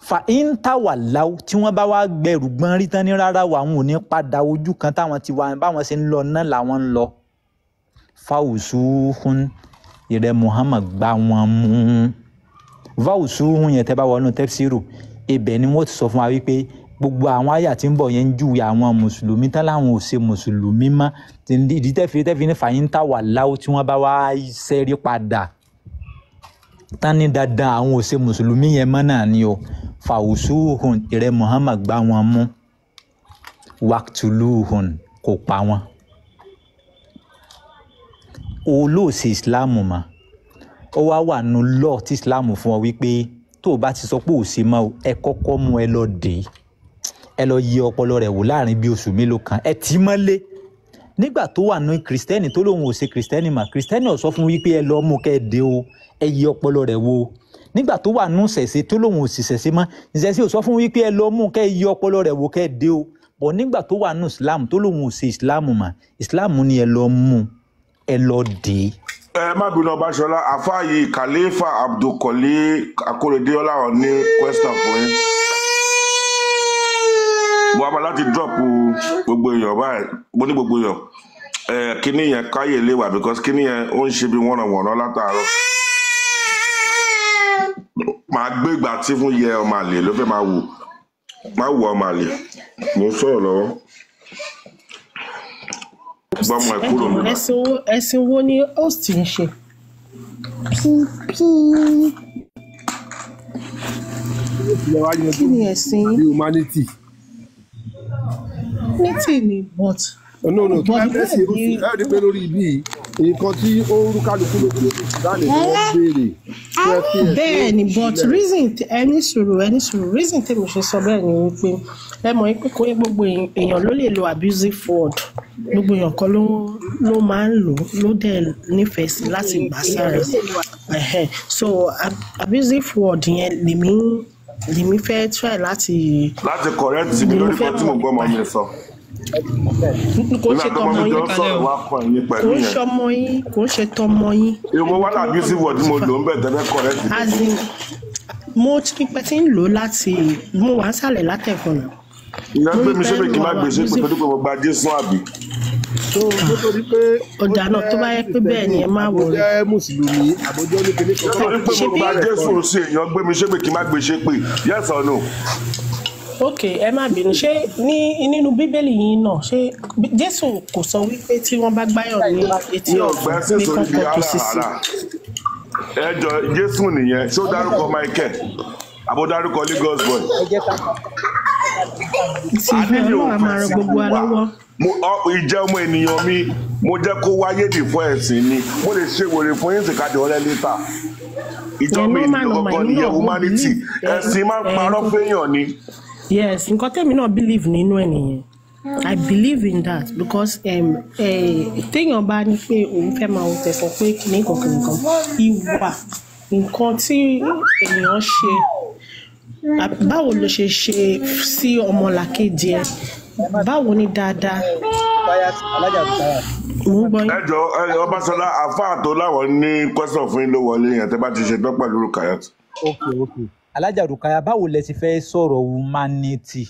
fa intawallaw tí wọ́n bá wá gbẹrù gbọ́n rí tán ní rárá wa àwọn ò ní padà ojú kan táwọn ti wá báwọn ṣe ń lọ náà làwọn ń lọ fáwùsùhún ìrẹ Muhammad gbá wọn mú fáwùsùhún yẹn tẹ́ bá wọnú tafsiru ibẹ̀ ni wọ́n ti sọ fún wa wípé gbogbo àwọn àyà tí ń bọ̀ yẹn ń júwe àwọn mùsùlùmí tán láwọn ò ṣe mùsùlùmí mọ́ ìdí tẹ́fi ní fàyíntawallaw tí wọ́n bá wá ṣẹ́rí padà tán ní dandan àwọn ò ṣe mùsùlùmí yẹn mọ́ náà ni o fàwùsùhùn ìrẹ Muhammad gbá wọn mú wàktuluhùn kò pa wọn olóòsè ìsìláàmù mọ́ ó wá wà nù lọ́ọ̀ tí ìsìláàmù fún ọ wípé tó o bá ti sọ pé ò ṣe mọ́ ẹ kọ́kọ́ mú ẹ lọ dé ẹ lọ yẹ ọpọlọ rẹ̀ wò láàrin bí oṣù mélòó kan ẹ tì í mọ́lé nígbà tó wà nù kìrìsìtẹ́nì tó lóun ò ṣe kìrìsìtẹ́nì mà kìrìsìtẹ́nì ò sọ fún wípé ẹ lọ mú kẹ́ ẹ dé o ẹ yẹ ọpọlọ rẹ̀ wò nígbà tó wà nù ṣẹ̀ṣẹ̀ tó lóun ò sì ṣẹ̀ṣẹ̀ mọ́ ìṣẹ̀ṣẹ̀ ò sọ fún wípé ẹ lọ mú kẹ́ ẹ yẹ ọpọlọ rẹ̀ wò kẹ́ ẹ dé o bọ̀ nígbà tó wà nù islam tó lóun ò ṣe islam mà islam ni ẹ lọ mú ẹ lọ dé. ẹ má bínú Ọbaṣọlá àfáàyè Khalifa Abdulkoli Akorede Ọláwọ ní question fún yín mo wá láti drop gbogbo èèyàn báyìí mo ní gbogbo èèyàn kíní yẹn káyè lè wà because kíní yẹn ó ń ṣe bí wọ́nàwọ̀nà látàárọ̀ máa gbé ìgbà tí fún yẹ ọmọ àlè ló fẹ́ máa wù ọmọ àlè mo ń sọ̀rọ̀ lọ́wọ́ gbọ́mọ ẹ̀ kúrò nígbà. ẹ̀sìn wo ni host ń ṣe. kí ni ẹ̀sìn. humanity. humanity ni but. no tó bá bẹ́ẹ̀ sí ẹ rí pé lórí ibi nǹkan tí ó ń rú kálukú lójú lójú ìdáni ni wọ́n béèrè. bẹ́ẹ̀ ni but reason ẹni sùúrù reason tèmi ṣe sọ bẹ́ẹ̀ ni wípé ẹ mọ̀ pé kò yẹ gbogbo èèyàn ló lè lo abusive word gbogbo èèyàn kan ló máa ń lò ló dẹ̀ nífẹ̀ẹ́ sí láti gbà sára so abusive word yẹn lèmi fẹ́ try láti correct mi lórí kan tí mo gbọ́ mọ́ mi sọ. kò ń ṣe tọmọ yín kalẹ̀ o kò ń ṣe tọmọ yín. èmo wà lábí sí word mo lò ń bẹ̀ tẹ́lẹ̀ correct. mo ti pẹ́ tí ń lò láti mo wà ń sàlẹ̀ látẹ̀kùn náà. ìyá gbé mi ṣépè kí n má gbé ṣépè tó dípò mo gba Jésù àbí. ọ̀dà náà tó bá yẹ pé bẹ́ẹ̀ ni ẹ má wọ̀ rẹ̀. àbójẹ́ mùsùlùmí àbójẹ́ oníkèlè kan. tó dípò mo gba Jésù sí èèyàn gbé mi ṣépè kí n má gbé ṣépè yes or no. ok ẹ má bínú ṣé nínú bíbélì yìí náà ṣé Jésù kò sọ wípé tí wọ́n bá gbáyọ̀ ní etí ọ̀gbẹ́ ní kọ́kọ́ tó sísè. ẹ jọ Jésù nìyẹn ṣó dárúkọ Michael àbó dárúkọ Lagos boy. ìsìnkú ọlọ́run máa ràn gbogbo wa lọ́wọ́. ìjẹ́ ọmọ ènìyàn mi mo jẹ́ kó wáyé dì fún ẹ̀sìn ni mo lè ṣe wèrè fún yín sìkàdé ọ̀rẹ́ lẹ́tà ìjọba ènìyàn kankan nìyẹn humanity ẹ̀sìn máa ń parọ́ fẹ́yàn ni. yes nǹkan tẹ́mi náà believe nínú ẹ̀ nìyẹn I believe in that because téèyàn bá ní pé òun fẹ́ máa wò tẹ̀sán pé kìnnìkan ìwà nǹkan tí èèyàn ṣe báwo ló ṣe sí ọmọlàkejì ẹ báwo ni dáadáa. ẹ jọ Ọbaṣọlá àfáà tó láwọn ní question fún yín ló wọlé yẹn tẹ́ bá ti ṣe tán pẹ̀lú Rukayat. ok Alájà Rukaya báwo lẹ ti fẹ́ sọ̀rọ̀ humanity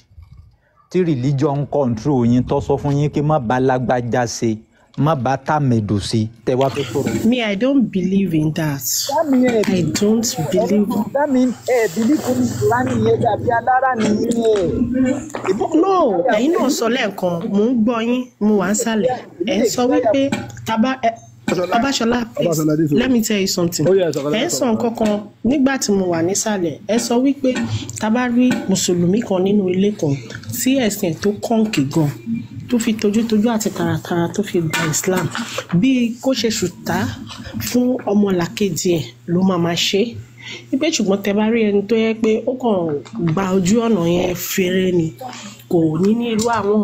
tí religion control yín tó sọ fún yín kí má bá lágbájá ṣe má bá tàmẹ̀dò ṣe tẹ́ wá fẹ́ sọ̀rọ̀. Me, I don't believe in that. I don't believe. That means believe in Quran yẹn dàbí alára nìyẹn. No, ẹ̀yin náà sọ lẹ́ẹ̀kan mò ń gbọ́ yín mo wà ń sàlẹ̀ ẹ̀ ń sọ wípé Babashola, please, let me tell you something. Ẹ sọ nǹkan kan nígbà tí mo wà nísàlẹ̀, ẹ sọ wípé tá bá rí Mùsùlùmí kan nínú ilé kan tí ẹ̀sìn tó kọ̀ǹkì gan tó fi tojútojú àti tààràtàrà tó fi gba Islam bí kó ṣe ṣùtá fún ọmọlàkejì ẹ̀ ló máa ṣe. Ibẹ̀ ṣùgbọ́n tẹ́ bá rí ẹni tó yẹ pé ó kàn gba ojú ọ̀nà yẹn fèrè ni kò ní irú àwọn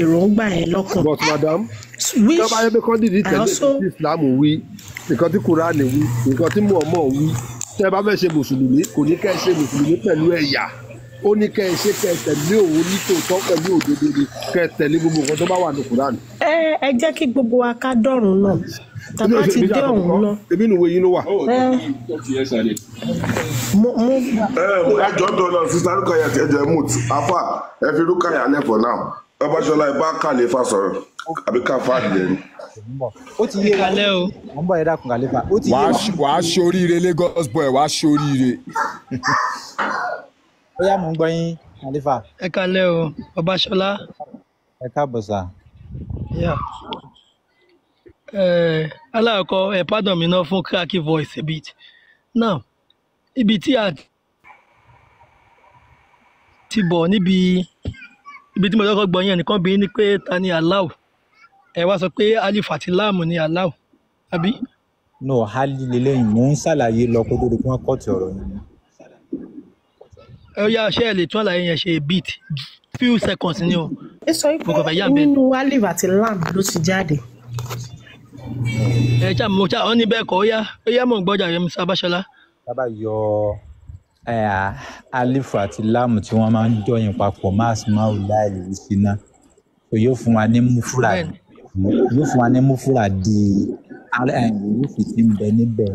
èròǹgbà yẹn lọ́kàn. But madam, tó bá yẹ pé kọ́ dìdí tẹ̀lé tí Islam wí nǹkan tí Quran wí nǹkan tí Muhammad wí tẹ́ bá fẹ́ ṣe mùsùlùmí kò ní kẹ́ ẹ ṣe mùsùlùmí pẹ̀lú ẹ̀yà ó ní kẹ́ ẹ ṣe kẹ́ ẹ tẹ̀lé òun ní tòótọ́ pẹ̀lú òdodo ni kẹ́ ẹ tẹ̀lé gbogbo nǹkan tó bá wà ní Quran. Ẹ jẹ́ kí gbogbo wa ká dọ̀rùn náà tàbá ti dé ọ̀hún náà. Ebi nu wo yín ló wà. Ẹjọ́ tó lọ sí Rúkàyà tí ẹjọ́ mut afa ẹ fi Rúkàyà lẹ́fọ̀ọ́ náà Babashola ibà Khalifa sọ̀rọ̀ àbí káfá àdìyẹ. Ó ti yé kalẹ́ o. Mo ń bọ̀ ẹ̀dá kun Khalifa. Ó ti yé. Wàá ṣoríire Lagos boy wàá ṣoríire. Ó yá mo ń gbọ́ yín Khalifa. Ẹ kalẹ́ o Babashola. Ẹ káàbọ̀ sà. Aláàkọ́ pardon mi náà fún cracky voice a bit. Now, ibi tí a ti bọ̀ níbi tí mo lọ́kọ́ gbọ́ yẹn nìkan bí ní pé ta ni Allah. Ẹ wá sọ pé Alif àti Lam ni Allah. Àbí? No, Hali lélẹ́yìn mò ń ṣàlàyé lọ kó tó di pé wọ́n kọ́ọ̀tì ọ̀rọ̀ yẹn. Ẹ yá ṣe lè tún àlàyé yẹn ṣe a bit few seconds ni o. Ẹ sọ pé nínú Alif àti Lam ló ti jáde. Ọ ní bẹ́ẹ̀ kọ́ ó yá mọ̀ ń gbọ́jà rẹ̀ Mr. Babashola. Bàbá yọ Alif àti Lam tí wọ́n máa ń jọyìn papọ̀ máàsì máa ń láì lè sí náà. Yóò fún wa ní múfúrà di yóò fi ti ń bẹ níbẹ̀